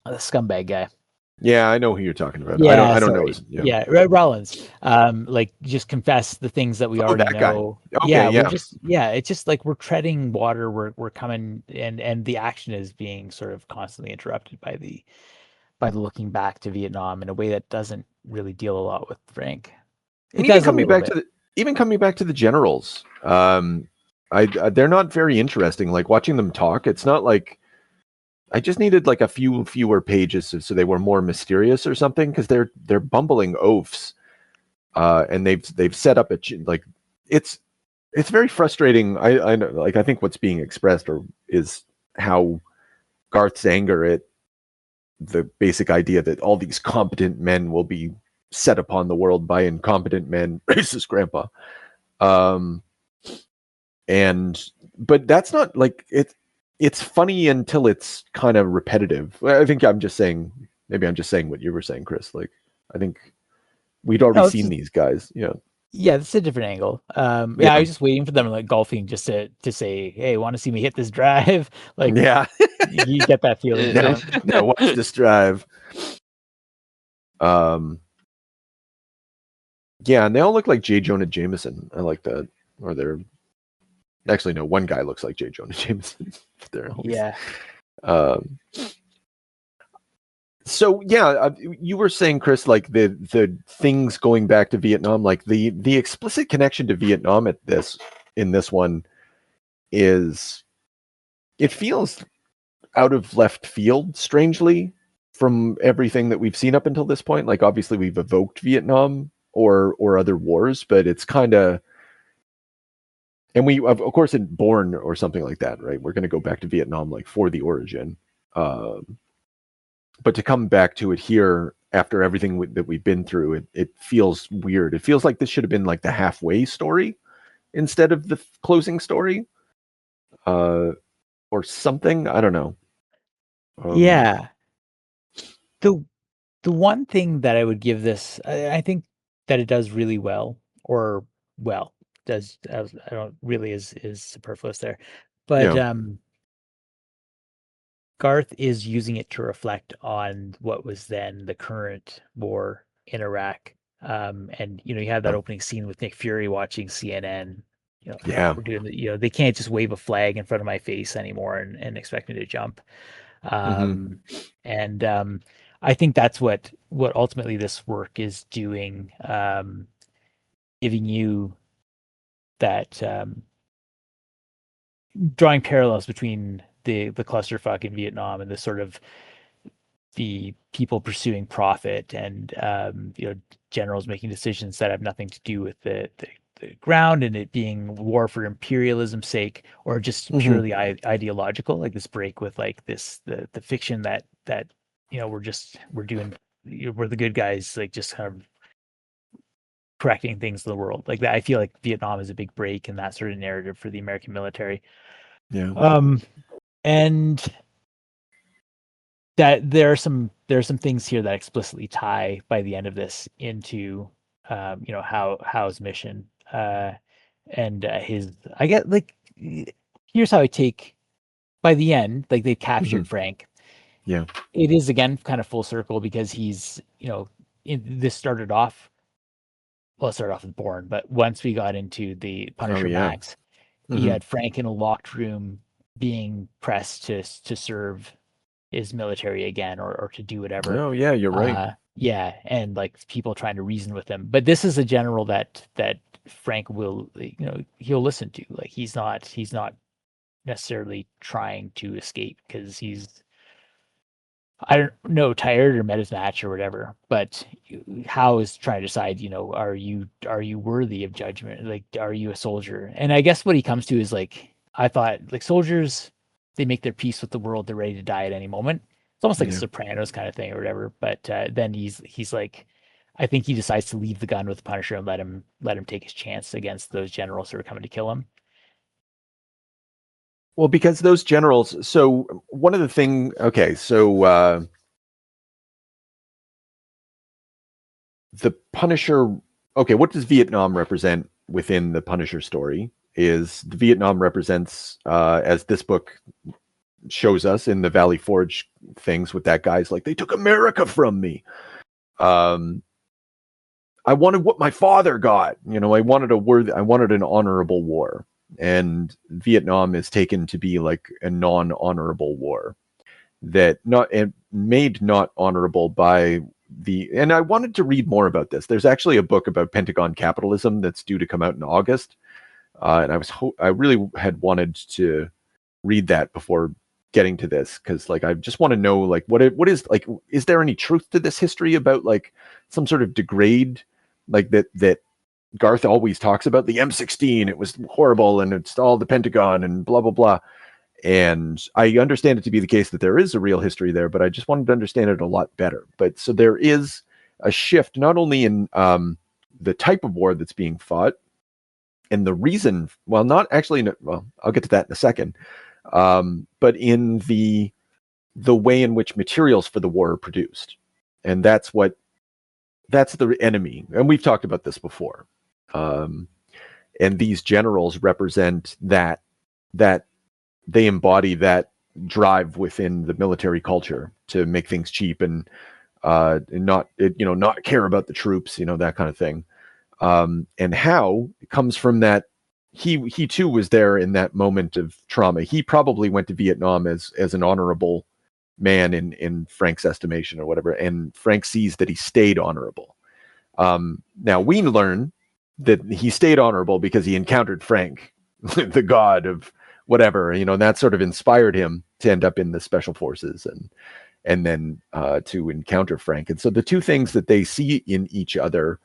scumbag guy. Yeah, I know who you're talking about. Yeah, I don't know. Rollins. Like just confess the things that we already know. Okay, It's just like we're treading water. We're coming, and the action is being sort of constantly interrupted by the looking back to Vietnam in a way that doesn't really deal a lot with Frank. Even coming back to the generals, they're not very interesting. Like watching them talk, it's not like. I just needed like a fewer pages so they were more mysterious or something, because they're bumbling oafs, and they've set up like it's very frustrating. I like I think what's being expressed is how Garth's anger at the basic idea that all these competent men will be set upon the world by incompetent men, racist grandpa, but that's not like it. It's funny until it's kind of repetitive. I think I'm just saying what you were saying, Chris. Like, I think we'd already seen these guys. Yeah. Yeah, that's a different angle. I was just waiting for them like golfing just to say, "Hey, want to see me hit this drive?" Like, yeah, you get that feeling. Now watch this drive. Yeah, and they all look like J. Jonah Jameson. I like that. Or they're actually no. One guy looks like J. Jonah Jameson. Yeah. So yeah, you were saying, Chris, like the things going back to Vietnam, like the explicit connection to Vietnam in this one is, it feels out of left field, strangely, from everything that we've seen up until this point. Like obviously we've evoked Vietnam or other wars, but it's kind of, and we of course in Born or something like that, right? We're going to go back to Vietnam like for the origin. But to come back to it here after everything that we've been through, it feels weird. It feels like this should have been like the halfway story instead of the closing story, or something. I don't know. Yeah. The one thing that I would give this, I think that it does really well, or well, does, I don't really is superfluous there, but Yeah. Garth is using it to reflect on what was then the current war in Iraq. And you have that opening scene with Nick Fury watching CNN. Yeah. We're doing they can't just wave a flag in front of my face anymore and expect me to jump. And I think that's what ultimately this work is doing, giving you that, drawing parallels between the clusterfuck in Vietnam and the sort of the people pursuing profit and generals making decisions that have nothing to do with the ground, and it being war for imperialism's sake, or just purely ideological, like this break with like this the fiction that we're the good guys, like just kind of correcting things in the world like that. I feel like Vietnam is a big break in that sort of narrative for the American military. And that there are some things here that explicitly tie by the end of this into Howe's mission, and his, I get, like, here's how I take, by the end, like they've captured Frank. Yeah, it is again kind of full circle, because he's this started off, well, it started off with Bourne, but once we got into the Punisher Max, you had Frank in a locked room being pressed to serve his military again, or to do whatever. Oh yeah, you're right. Yeah, and like people trying to reason with him. But this is a general that Frank will, he'll listen to. Like he's not necessarily trying to escape, because he's, I don't know, tired or met his match or whatever. But Howe is trying to decide, are you worthy of judgment? Like, are you a soldier? And I guess what he comes to is like, I thought, like, soldiers, they make their peace with the world. They're ready to die at any moment. It's almost like a Sopranos kind of thing or whatever. But then he's like, I think he decides to leave the gun with the Punisher and let him take his chance against those generals who are coming to kill him. Well, because those generals, so one of the thing, okay, so the Punisher, okay, what does Vietnam represent within the Punisher story? Is the Vietnam represents, as this book shows us in the Valley Forge things with that guy's like, they took America from me. I wanted what my father got. I wanted an honorable war. And Vietnam is taken to be like a non-honorable war, that made not honorable by and I wanted to read more about this. There's actually a book about Pentagon capitalism that's due to come out in August. And I really had wanted to read that before getting to this, because like I just want to know like what is, like, is there any truth to this history about like some sort of degrade, like that Garth always talks about the M16, it was horrible and it's all the Pentagon and blah blah blah. And I understand it to be the case that there is a real history there, but I just wanted to understand it a lot better. But so there is a shift not only in the type of war that's being fought, and the reason, well, not actually, well, I'll get to that in a second, but in the way in which materials for the war are produced. And that's the enemy. And we've talked about this before. And these generals represent that they embody that drive within the military culture to make things cheap and not care about the troops, that kind of thing. And Howe comes from that. He too was there in that moment of trauma. He probably went to Vietnam as an honorable man in Frank's estimation or whatever, and Frank sees that he stayed honorable. Now we learn that he stayed honorable because he encountered Frank, the god of whatever, and that sort of inspired him to end up in the special forces and then to encounter Frank. And so the two things that they see in each other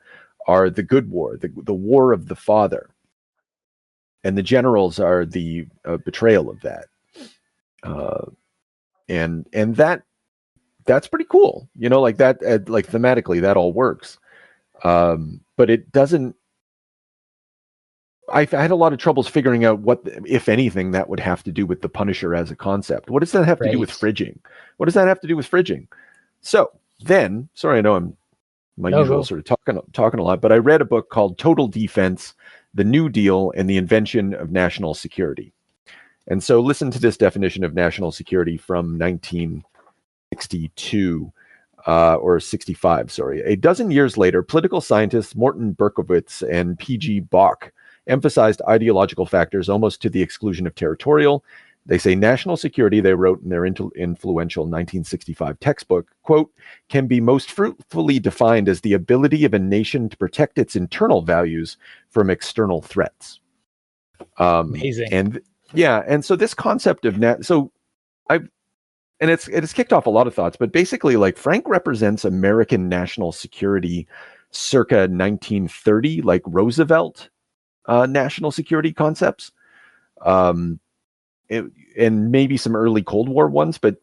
are the good war, the war of the father, and the generals are the betrayal of that. And that's pretty cool, like that, like thematically that all works. But it doesn't. I had a lot of troubles figuring out what, if anything, that would have to do with the Punisher as a concept. What does that have to do with fridging? What does that have to do with fridging? So then, sorry, I know I'm my usual sort of talking a lot, but I read a book called Total Defense: The New Deal and the Invention of National Security. And so listen to this definition of national security from 1962. Or 65, sorry. A dozen years later, political scientists Morton Berkowitz and P.G. Bach emphasized ideological factors almost to the exclusion of territorial. They say national security, they wrote in their influential 1965 textbook, quote, can be most fruitfully defined as the ability of a nation to protect its internal values from external threats. Amazing. And so this concept of it's kicked off a lot of thoughts, but basically, like, Frank represents American national security circa 1930, like Roosevelt national security concepts, and maybe some early Cold War ones. But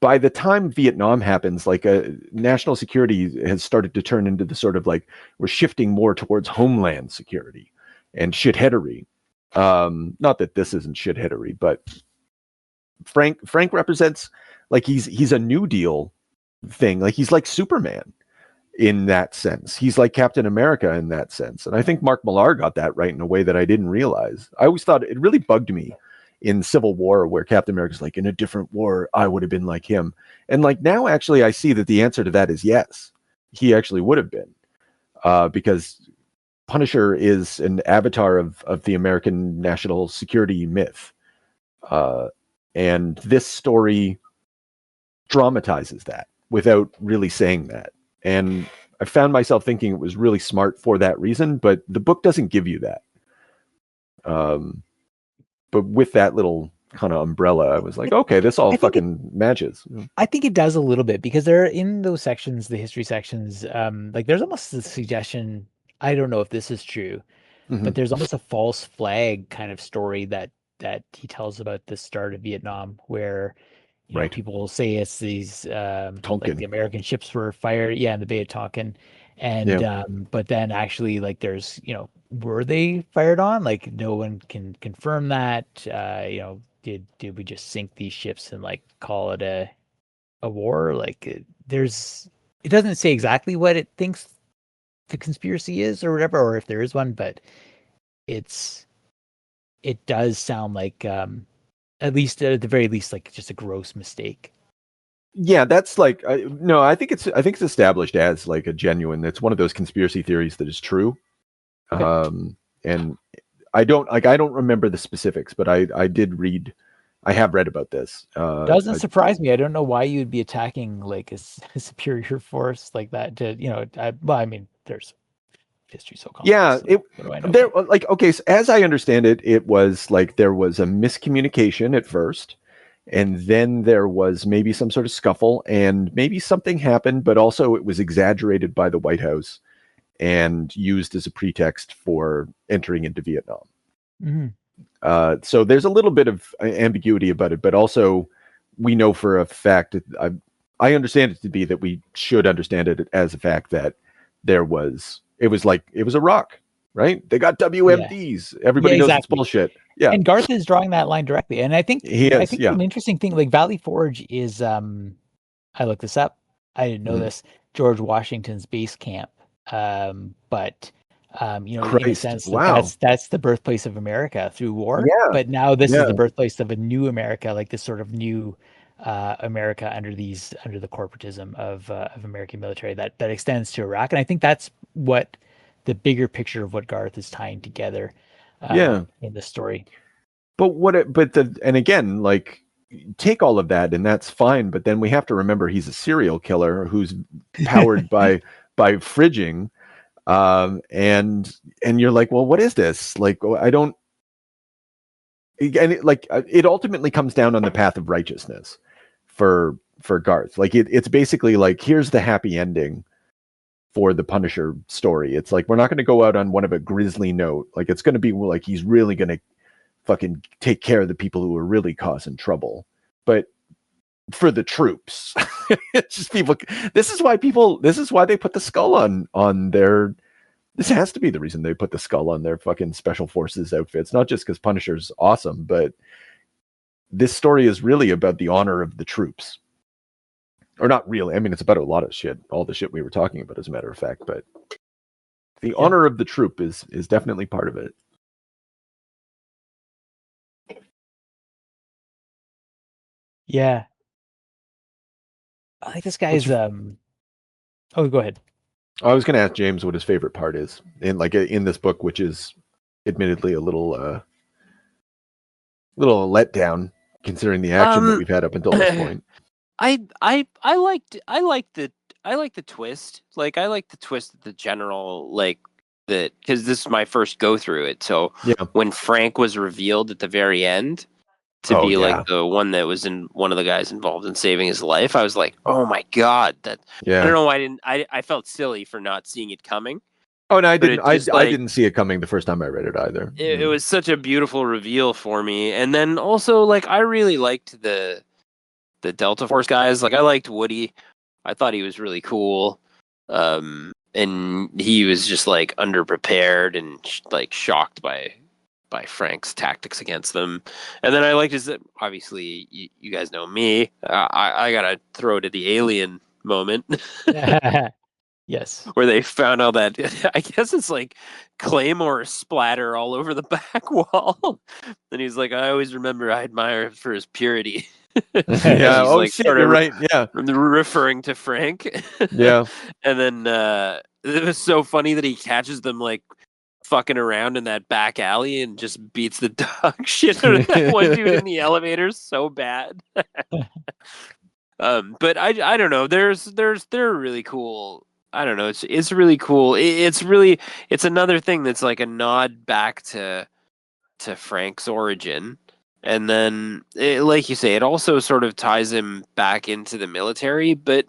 by the time Vietnam happens, like, national security has started to turn into the sort of like, we're shifting more towards homeland security and shitheadery. Not that this isn't shitheadery, but Frank represents, like, he's a New Deal thing. Like, he's like Superman in that sense. He's like Captain America in that sense. And I think Mark Millar got that right in a way that I didn't realize. I always thought it really bugged me in Civil War, where Captain America's like, in a different war, I would have been like him. And like, now actually I see that the answer to that is yes, he actually would have been, because Punisher is an avatar of the American national security myth. And this story dramatizes that without really saying that. And I found myself thinking it was really smart for that reason, but the book doesn't give you that. But with that little kind of umbrella, I was like, okay, this all fucking matches. I think it does a little bit, because there are, in those sections, the history sections, like, there's almost a suggestion, I don't know if this is true, but there's almost a false flag kind of story that he tells about the start of Vietnam, where people will say it's these like the American ships were fired in the Bay of Tonkin, and but then actually, like, there's were they fired on? Like, no one can confirm that. Did we just sink these ships and, like, call it a war? Like, it doesn't say exactly what it thinks the conspiracy is or whatever, or if there is one, but it does sound like, at the very least, like, just a gross mistake. Yeah, that's like, no, I think it's established as like a genuine. It's one of those conspiracy theories that is true. Okay. And I don't remember the specifics, but I have read about this. Doesn't surprise me. I don't know why you'd be attacking, like, a superior force like that. I mean, there's history so complex. So as I understand it, it was like there was a miscommunication at first, and then there was maybe some sort of scuffle, and maybe something happened, but also it was exaggerated by the White House and used as a pretext for entering into Vietnam. Mm-hmm. So there's a little bit of ambiguity about it, but also we know for a fact, I understand it to be that we should understand it as a fact that it was a rock, right? They got WMDs. Everybody knows it's bullshit. Yeah. And Garth is drawing that line directly. And I think an interesting thing, like, Valley Forge is, I looked this up. I didn't know this. George Washington's base camp. But in a sense, that's the birthplace of America through war. Yeah. But now this is the birthplace of a new America, like this sort of new America under the corporatism of American military that extends to Iraq. And I think that's what the bigger picture of what Garth is tying together in the story. But again, like, take all of that, and that's fine. But then we have to remember he's a serial killer who's powered by fridging, and you're like, well, what is this? Like, I don't. And it ultimately comes down on the path of righteousness for Garth. Like it's basically like, here's the happy ending for the Punisher story. It's like, we're not going to go out on one of a grisly note. Like, it's going to be like he's really going to fucking take care of the people who are really causing trouble, but for the troops. It's just people. This is why they put the skull on their. This has to be the reason they put the skull on their fucking special forces outfits. Not just because Punisher's awesome, but this story is really about the honor of the troops. Or not really. I mean, it's about a lot of shit. All the shit we were talking about, as a matter of fact. But the honor of the troop is definitely part of it. Yeah. I think this guy's Oh, go ahead. I was going to ask James what his favorite part is in this book, which is admittedly a little letdown considering the action that we've had up until this point. I liked the twist. Like, I like the twist of the general, like, that, because this is my first go through it. So when Frank was revealed at the very end to be like the one that was one of the guys involved in saving his life, I was like, oh my god, I don't know why I felt silly for not seeing it coming. Oh no, I didn't. I didn't see it coming the first time I read it either. It was such a beautiful reveal for me, and then also, like, I really liked the Delta Force guys. Like, I liked Woody. I thought he was really cool, and he was just like underprepared and like shocked by Frank's tactics against them. And then I liked his, obviously, you guys know me. I gotta throw to the alien moment. Yes. Where they found out that, I guess it's like Claymore splatter all over the back wall. And he's like, I always remember I admire him for his purity. Yeah. Oh, like, shit, you're right. Yeah. Referring to Frank. Yeah. And then it was so funny that he catches them like fucking around in that back alley and just beats the dog shit out of that one dude in the elevator so bad. But I don't know. They're really cool. I don't know. It's really cool. It's another thing that's like a nod back to Frank's origin, and then like you say, it also sort of ties him back into the military, but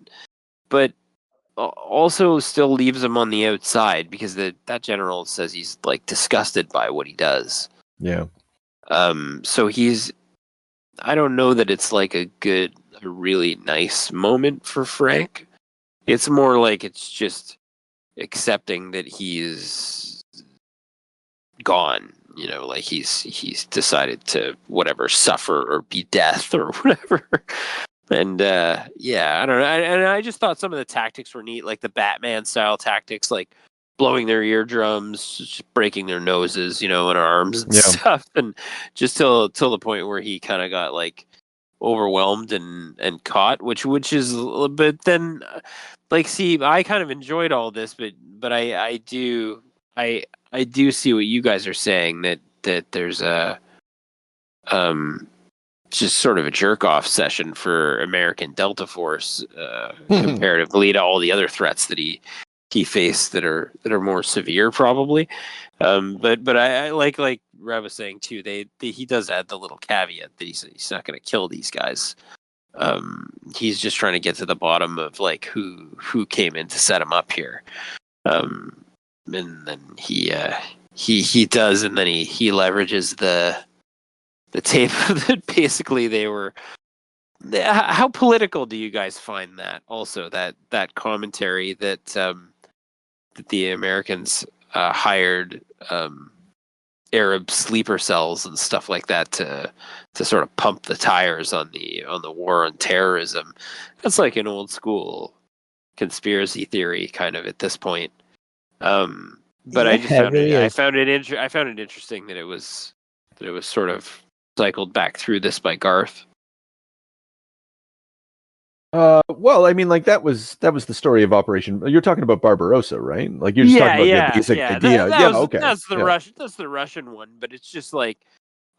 also still leaves him on the outside because that general says he's like disgusted by what he does. Yeah. So I don't know that it's like a really nice moment for Frank. It's more like it's just accepting that he's gone, like he's decided to whatever, suffer or be death or whatever. And I don't know. And I just thought some of the tactics were neat, like the Batman style tactics, like blowing their eardrums, just breaking their noses, and arms and stuff, and just till the point where he kind of got like overwhelmed and caught, which is, but then like, see, I kind of enjoyed all this, but I do see what you guys are saying, that there's a just sort of a jerk off session for American Delta Force comparatively to all the other threats that he faced that are more severe probably. But I like Rev was saying too, he does add the little caveat that he's not going to kill these guys. He's just trying to get to the bottom of like who came in to set him up here. And then he does, and then he leverages the tape that basically they were. How political do you guys find that? Also, that commentary that the Americans hired Arab sleeper cells and stuff like that to sort of pump the tires on the war on terrorism. That's like an old school conspiracy theory kind of at this point. But I just found it interesting that it was sort of cycled back through this by Garth. Well, I mean, like that was the story of Operation. You're talking about Barbarossa, right? Like you're just talking about the basic idea. Okay. That's the Russian one, but it's just like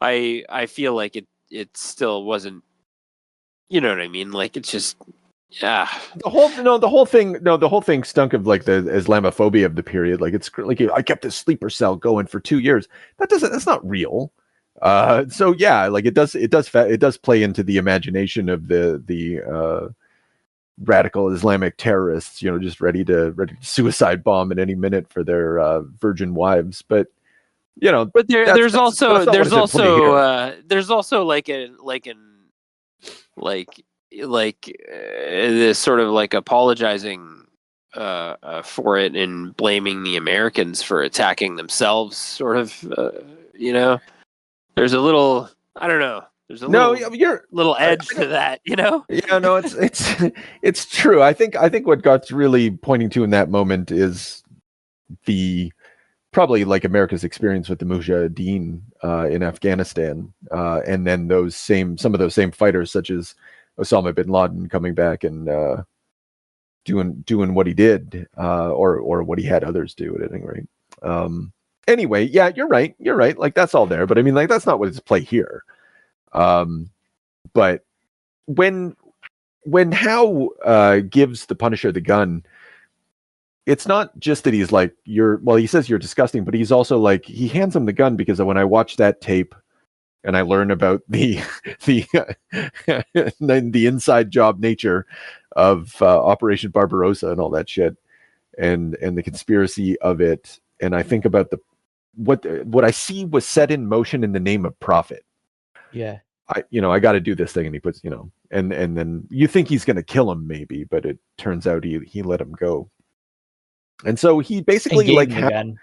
I feel like it still wasn't You know what I mean? Like it's just yeah. The whole thing stunk of like the Islamophobia of the period. Like it's like I kept this sleeper cell going for 2 years. That's not real. So yeah, like it does play into the imagination of the radical Islamic terrorists, just ready to suicide bomb at any minute for their virgin wives. But but there's also this sort of like apologizing for it and blaming the Americans for attacking themselves. Sort of, there's a little, I don't know. There's a little edge to that, Yeah, no, it's true. I think what Garth's really pointing to in that moment is the probably like America's experience with the Mujahideen in Afghanistan, and then some of those same fighters, such as Osama bin Laden, coming back and doing what he did, or what he had others do at any rate. Anyway, yeah, you're right. Like that's all there, but I mean, like that's not what is play here. But when Howe gives the Punisher the gun, it's not just that he's like, he says you're disgusting, but he's also like, he hands him the gun because when I watch that tape and I learn about the inside job nature of Operation Barbarossa and all that shit, and the conspiracy of it, and I think about what I see was set in motion in the name of profit. Yeah. I got to do this thing, and he puts, and then you think he's going to kill him maybe, but it turns out he let him go. And so he basically like, and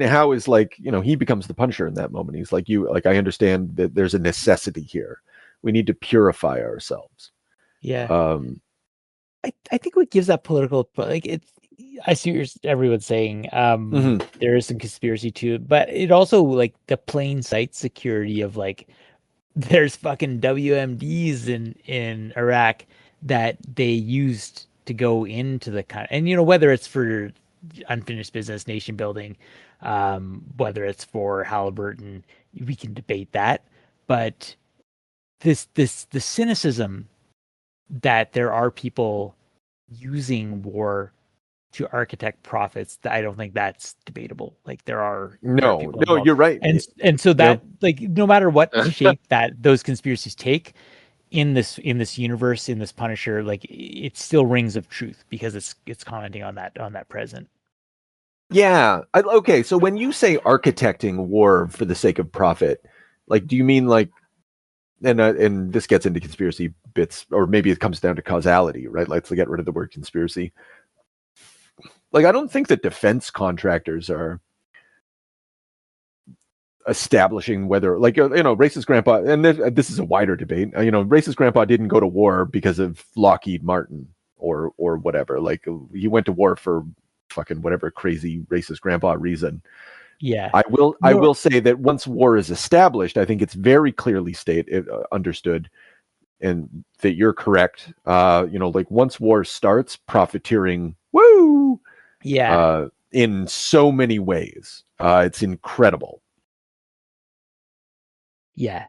Howe is like, he becomes the Punisher in that moment. He's like, I understand that there's a necessity here. We need to purify ourselves. Yeah. I think what gives that political, like I see what everyone's saying. There is some conspiracy to it, but it also like the plain sight security of like, there's fucking WMDs in Iraq that they used to go into the country, and whether it's for unfinished business, nation building, whether it's for Halliburton, we can debate that. But the cynicism that there are people using war to architect profits, I don't think that's debatable. Like there are you're right, and so that like no matter what shape that those conspiracies take in this universe, in this Punisher, like it still rings of truth because it's commenting on that present. Yeah. Okay. So when you say architecting war for the sake of profit, like, do you mean like, and this gets into conspiracy bits, or maybe it comes down to causality, right? Let's get rid of the word conspiracy. Like, I don't think that defense contractors are establishing whether, like, racist grandpa, and this is a wider debate. Racist grandpa didn't go to war because of Lockheed Martin or whatever. Like, he went to war for fucking whatever crazy racist grandpa reason. Yeah, I will say that once war is established, I think it's very clearly understood, and that you're correct. Like once war starts, profiteering, woo. Yeah. In so many ways. It's incredible. Yeah.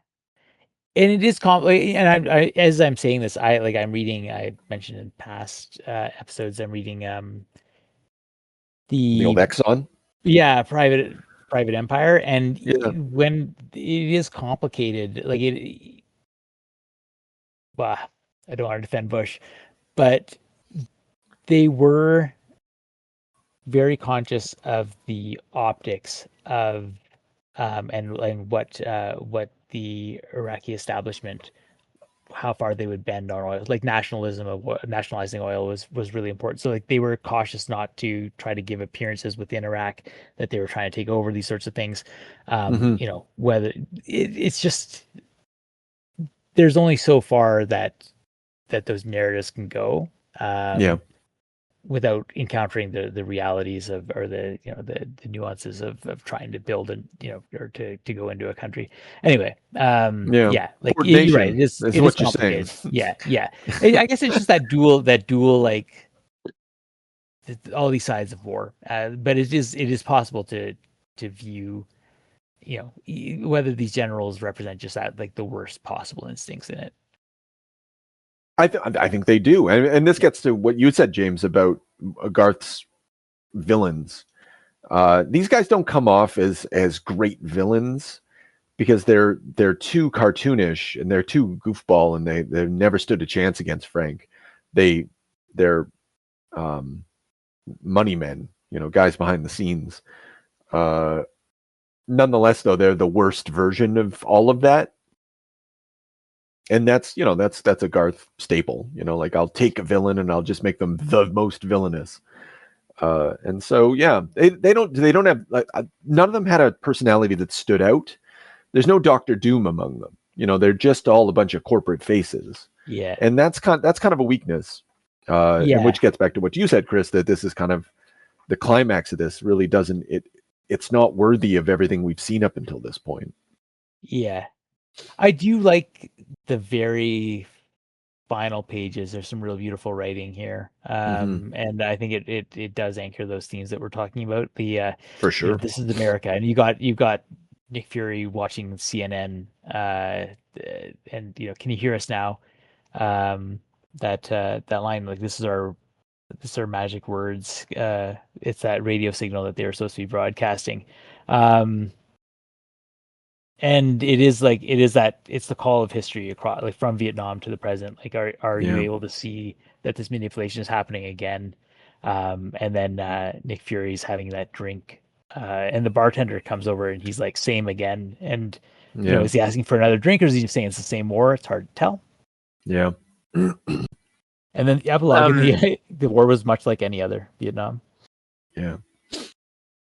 And it is and I as I'm saying this, I'm reading, I mentioned in past episodes, I'm reading the old Exxon. Yeah, Private Empire, and when it is complicated, like I don't want to defend Bush, but they were very conscious of the optics of and what the Iraqi establishment, how far they would bend on oil. Like nationalizing oil was really important. So like they were cautious not to try to give appearances within Iraq that they were trying to take over these sorts of things. Whether it's just, there's only so far that those narratives can go. Without encountering the realities of, or the nuances of trying to build and or to go into a country. Anyway, like you're right. It is what you're saying. Yeah. I guess it's just that dual like all these sides of war. But it is possible to view, whether these generals represent just that, like the worst possible instincts in it. I think they do, and this gets to what you said, James, about Garth's villains. These guys don't come off as great villains because they're too cartoonish and they're too goofball, and they've never stood a chance against Frank. They're money men, guys behind the scenes. Nonetheless, though, they're the worst version of all of that. And that's a Garth staple, like I'll take a villain and I'll just make them the most villainous. And so, yeah, they don't have, like, none of them had a personality that stood out. There's no Doctor Doom among them. They're just all a bunch of corporate faces. Yeah. And that's kind of a weakness. And which gets back to what you said, Chris, that this is kind of the climax of this really doesn't, it's not worthy of everything we've seen up until this point. Yeah. I do like the very final pages. There's some real beautiful writing here. And I think it does anchor those themes that we're talking about. For sure. This is America. And you got Nick Fury watching CNN, and can you hear us now? That line, like, this is our magic words. It's that radio signal that they were supposed to be broadcasting. And it's the call of history across, like, from Vietnam to the present. Like, are you able to see that this manipulation is happening again? And then Nick Fury's having that drink, and the bartender comes over and he's like, same again. And is he asking for another drink, or is he just saying it's the same war? It's hard to tell. Yeah. And then the epilogue, the war was much like any other Vietnam. Yeah.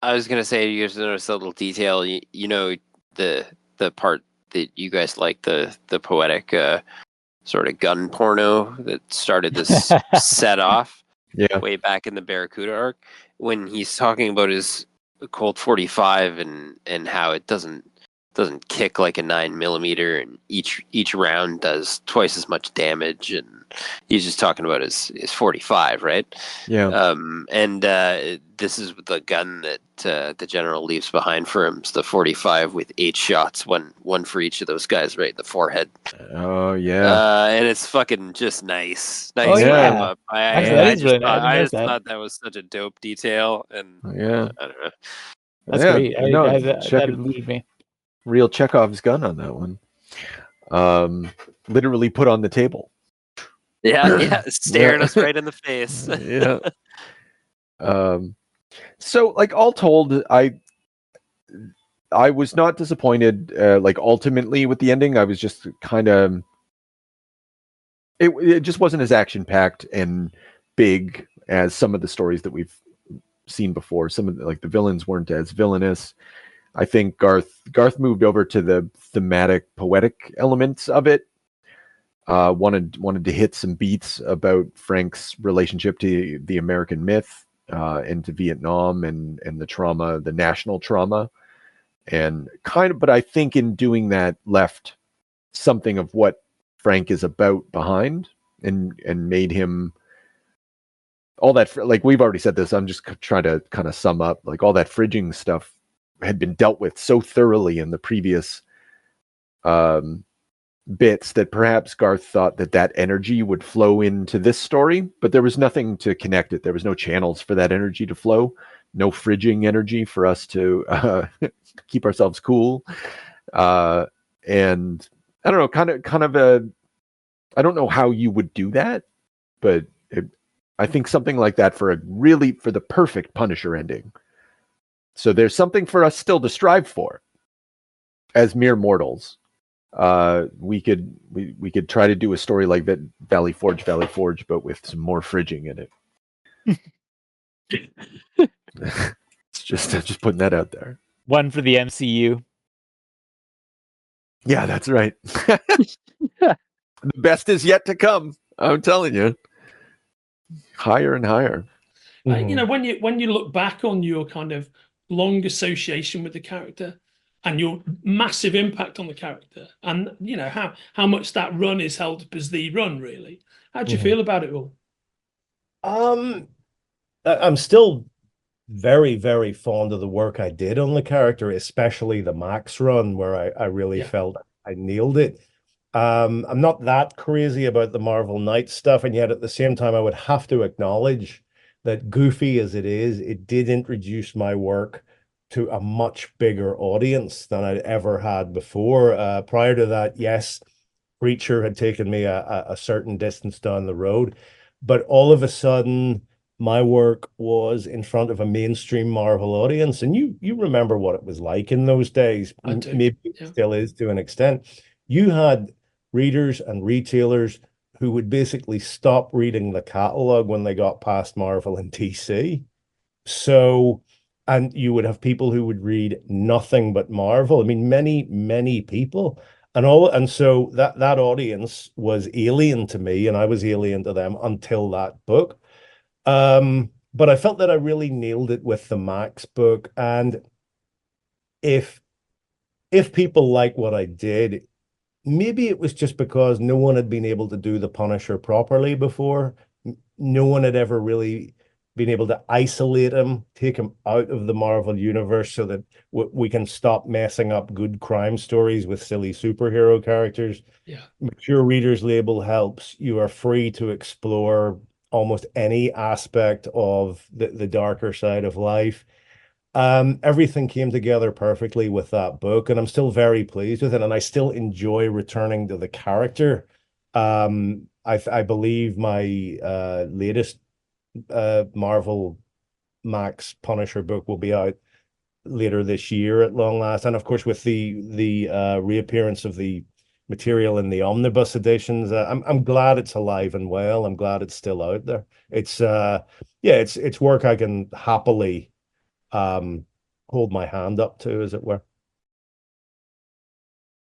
I was gonna say, you guys notice a little detail. The part that you guys like, the poetic sort of gun porno that started this set off way back in the Barracuda arc, when he's talking about his Colt 45 and how it doesn't kick like a 9mm, and each round does twice as much damage, and he's just talking about his 45, right? Yeah. And this is the gun that the general leaves behind for him. It's the 45 with 8 shots, one for each of those guys right in the forehead. Oh yeah. And it's fucking just nice. Oh, yeah. Up. I just thought that was such a dope detail, and I don't know. That's great. That moved me. Real Chekhov's gun on that one. Literally put on the table. Yeah, staring us right in the face. Yeah. So, like, all told, I was not disappointed. Like, ultimately with the ending, I was just kind of. It just wasn't as action packed and big as some of the stories that we've seen before. Some of the villains weren't as villainous. I think Garth moved over to the thematic, poetic elements of it. Wanted to hit some beats about Frank's relationship to the American myth, and to Vietnam and the trauma, the national trauma, and but I think in doing that left something of what Frank is about behind, and made him all that, like, we've already said this. I'm just trying to kind of sum up, like, all that fridging stuff had been dealt with so thoroughly in the previous bits that perhaps Garth thought that energy would flow into this story, but there was nothing to connect it. There was no channels for that energy to flow, no fridging energy for us to keep ourselves cool. And I don't know, kind of a, I don't know how you would do that, but I think something like that for the perfect Punisher ending. So there's something for us still to strive for as mere mortals. We could try to do a story like that, Valley Forge, but with some more fridging in it. It's just putting that out there. One for the MCU. Yeah, that's right. The best is yet to come. I'm telling you, higher and higher. When you look back on your kind of long association with the character and your massive impact on the character, and how much that run is held up as the run, really, how do you feel about it all? I'm still very, very fond of the work I did on the character, especially the Max run, where I really felt I nailed it. I'm not that crazy about the Marvel Knights stuff, and yet at the same time, I would have to acknowledge that goofy as it is, it did introduce my work to a much bigger audience than I'd ever had before. Prior to that, yes, Preacher had taken me a certain distance down the road, but all of a sudden, my work was in front of a mainstream Marvel audience, and you remember what it was like in those days. I do. Maybe it still is to an extent. You had readers and retailers who would basically stop reading the catalog when they got past Marvel and DC. So, and you would have people who would read nothing but Marvel. I mean, many people. And so that audience was alien to me, and I was alien to them until that book. But I felt that I really nailed it with the Max book. And if people like what I did, maybe it was just because no one had been able to do the Punisher properly before. No one had ever really been able to isolate him, take him out of the Marvel universe so that we can stop messing up good crime stories with silly superhero characters. Yeah. Mature Readers label helps. You are free to explore almost any aspect of the darker side of life. Everything came together perfectly with that book, and I'm still very pleased with it, and I still enjoy returning to the character. I believe my latest Marvel Max Punisher book will be out later this year at long last, and of course with the reappearance of the material in the omnibus editions, I'm glad it's alive and well. I'm glad it's still out there. It's it's work I can happily hold my hand up to, as it were.